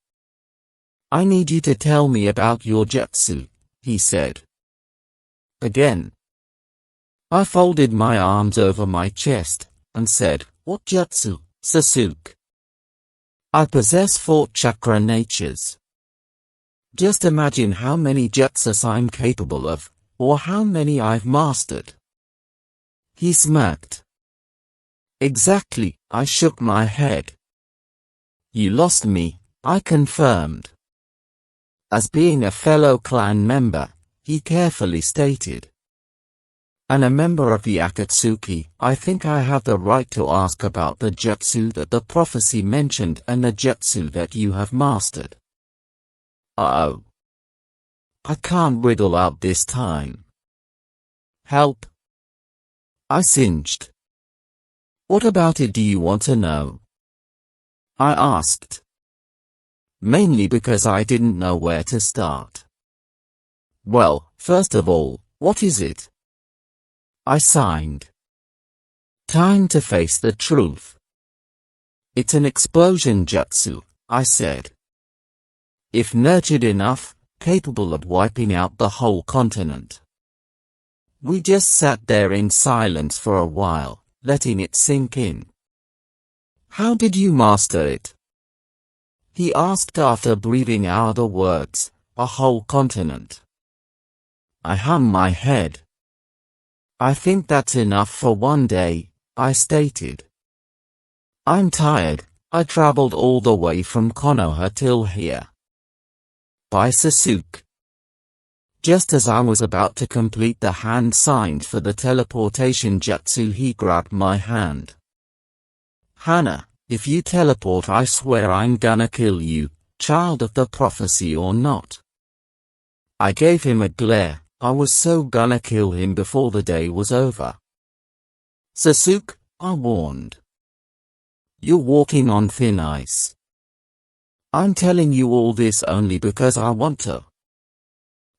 I need you to tell me about your jutsu, he said. Again. I folded my arms over my chest, and said, What jutsu, Sasuke? I possess 4 chakra natures. Just imagine how many jutsus I'm capable of, or how many I've mastered. He smirked. Exactly, I shook my head. You lost me, I confirmed. As being a fellow clan member, he carefully stated. And a member of the Akatsuki, I think I have the right to ask about the jutsu that the prophecy mentioned and the jutsu that you have mastered. Uh-oh. I can't riddle out this time. Help. I singed. What about it do you want to know? I asked. Mainly because I didn't know where to start. Well, first of all, what is it? I signed. Time to face the truth. It's an explosion jutsu, I said. If nurtured enough, capable of wiping out the whole continent. We just sat there in silence for a while, letting it sink in. How did you master it? He asked after breathing out the words, a whole continent. I hung my head. I think that's enough for one day, I stated. I'm tired, I traveled all the way from Konoha till here. Bye Sasuke. Just as I was about to complete the hand signed for the teleportation jutsu, he grabbed my hand. "Hana, if you teleport, I swear I'm gonna kill you, child of the prophecy or not." I gave him a glare. I was so gonna kill him before the day was over. "Sasuke," I warned. "You're walking on thin ice. I'm telling you all this only because I want to.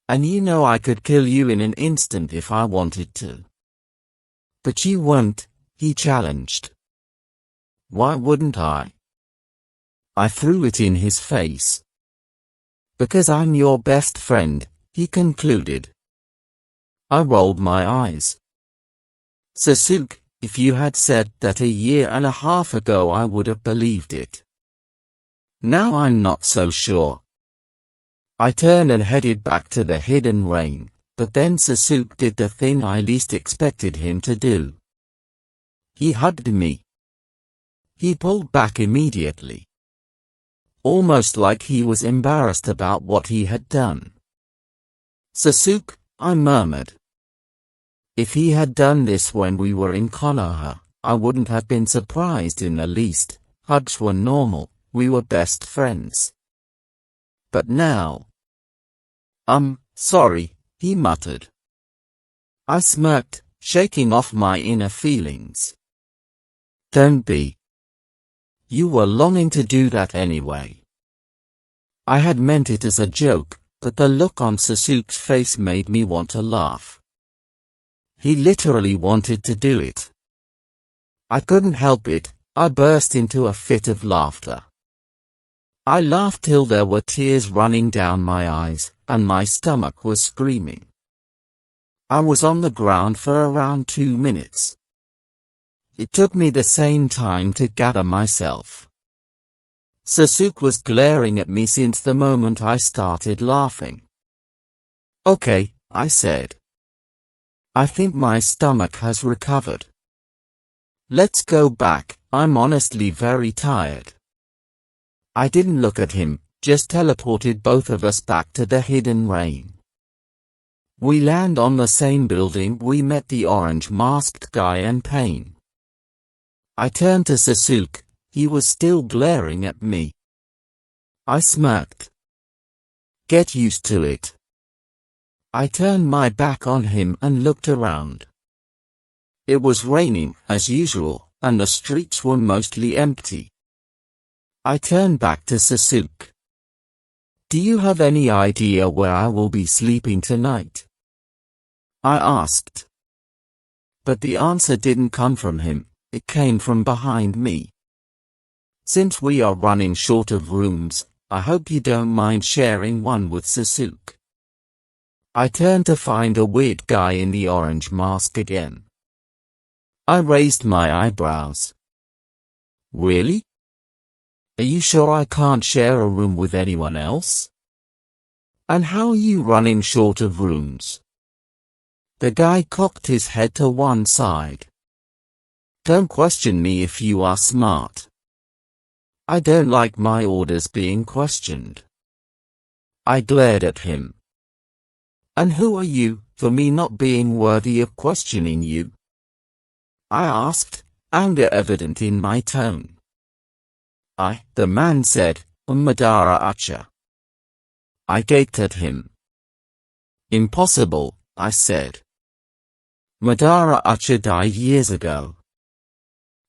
And you know I could kill you in an instant if I wanted to." "But you won't," he challenged. "Why wouldn't I?" I threw it in his face. "Because I'm your best friend," he concluded. I rolled my eyes. "Sasuke, if you had said that a year and a half ago, I would have believed it. Now I'm not so sure." I turned and headed back to the hidden rain, but then Sasuke did the thing I least expected him to do. He hugged me. He pulled back immediately, almost like he was embarrassed about what he had done. "Sasuke," I murmured. If he had done this when we were in Konoha, I wouldn't have been surprised in the least. Hugs were normal, we were best friends. But now... Sorry," he muttered. I smirked, shaking off my inner feelings. "Don't be. You were longing to do that anyway." I had meant it as a joke, but the look on Sasuke's face made me want to laugh. He literally wanted to do it. I couldn't help it. I burst into a fit of laughter. I laughed till there were tears running down my eyes, and my stomach was screaming. I was on the ground for around 2 minutes. It took me the same time to gather myself. Sasuke was glaring at me since the moment I started laughing. "Okay," I said. "I think my stomach has recovered. Let's go back, I'm honestly very tired." I didn't look at him, just teleported both of us back to the hidden rain. We land on the same building we met the orange-masked guy and Pain. I turned to Sasuke. He was still glaring at me. I smirked. "Get used to it." I turned my back on him and looked around. It was raining, as usual, and the streets were mostly empty. I turned back to Sasuke. "Do you have any idea where I will be sleeping tonight?" I asked. But the answer didn't come from him, it came from behind me. "Since we are running short of rooms, I hope you don't mind sharing one with Sasuke." I turned to find a weird guy in the orange mask again. I raised my eyebrows. "Really? Are you sure I can't share a room with anyone else? And how are you running short of rooms?" The guy cocked his head to one side. "Don't question me if you are smart. I don't like my orders being questioned." I glared at him. "And who are you, for me not being worthy of questioning you?" I asked, anger evident in my tone. The man said, "Madara Ucha." I gaped at him. "Impossible," I said. "Madara Ucha died years ago."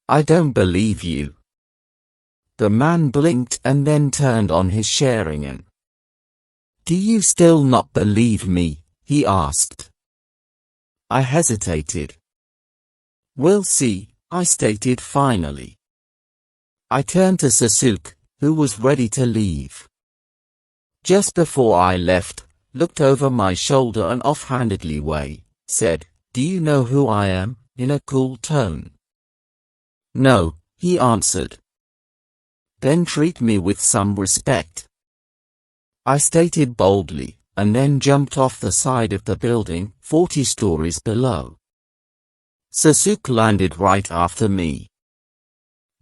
"I don't believe you." The man blinked and then turned on his Sharingan. "Do you still not believe me?" he asked. I hesitated. "We'll see," I stated finally. I turned to Sasuke, who was ready to leave. Just before I left, looked over my shoulder and offhandedly said, "Do you know who I am?" in a cool tone. "No," he answered. "Then treat me with some respect," I stated boldly, and then jumped off the side of the building, 40 stories below. Sasuke landed right after me.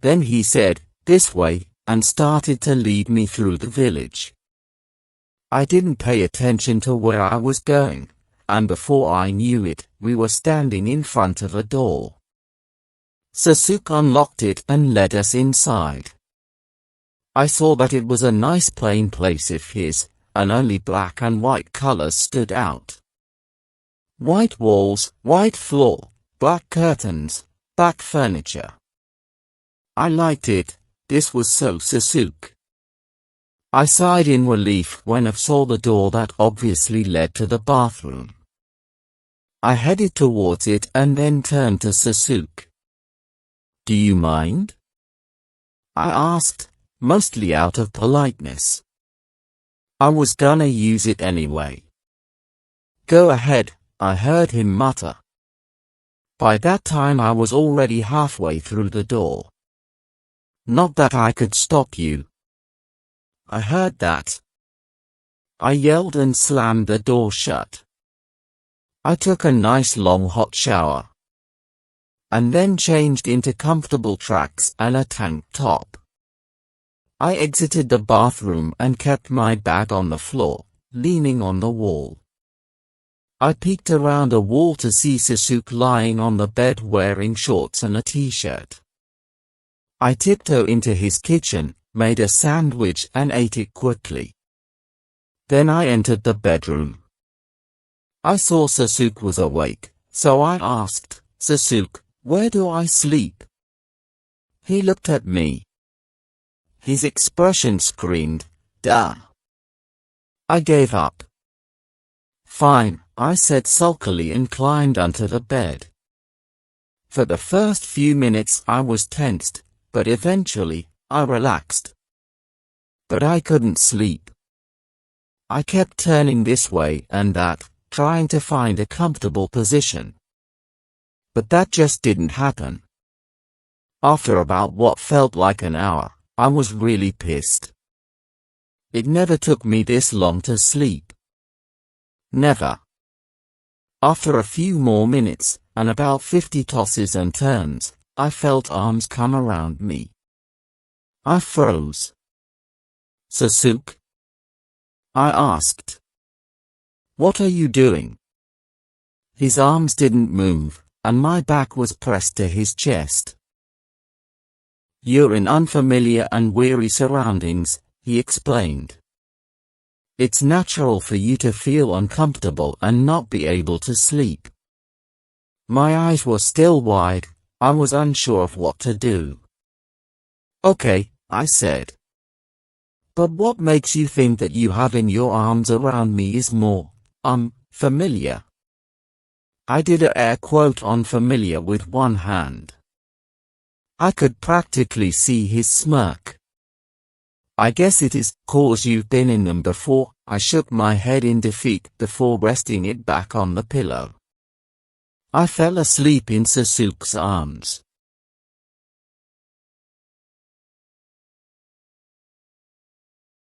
Then he said, "This way," and started to lead me through the village. I didn't pay attention to where I was going, and before I knew it, we were standing in front of a door. Sasuke unlocked it and led us inside. I saw that it was a nice plain place of his, and only black and white colors stood out. White walls, white floor, black curtains, black furniture. I liked it. This was so Sasuke. I sighed in relief when I saw the door that obviously led to the bathroom. I headed towards it and then turned to Sasuke. "Do you mind?" I asked, mostly out of politeness. I was gonna use it anyway. "Go ahead," I heard him mutter. By that time I was already halfway through the door. "Not that I could stop you." I heard that. I yelled and slammed the door shut. I took a nice long hot shower, and then changed into comfortable tracks and a tank top. I exited the bathroom and kept my bag on the floor, leaning on the wall. I peeked around a wall to see Sasuke lying on the bed wearing shorts and a t-shirt. I tiptoed into his kitchen, made a sandwich and ate it quickly. Then I entered the bedroom. I saw Sasuke was awake, so I asked, "Sasuke, where do I sleep?" He looked at me. His expression screamed, "Duh." I gave up. "Fine," I said sulkily and climbed onto the bed. For the first few minutes I was tensed, but eventually, I relaxed. But I couldn't sleep. I kept turning this way and that, trying to find a comfortable position. But that just didn't happen. After about what felt like an hour, I was really pissed. It never took me this long to sleep. Never. After a few more minutes, and about 50 tosses and turns, I felt arms come around me. I froze. "Sasuke?" I asked. "What are you doing?" His arms didn't move, and my back was pressed to his chest. "You're in unfamiliar and weary surroundings," he explained. "It's natural for you to feel uncomfortable and not be able to sleep." My eyes were still wide. I was unsure of what to do. "Okay," I said. "But what makes you think that you having your arms around me is more, familiar?" I did a air quote on familiar with one hand. I could practically see his smirk. "I guess it is 'cause you've been in them before." I shook my head in defeat before resting it back on the pillow. I fell asleep in Sasuke's arms.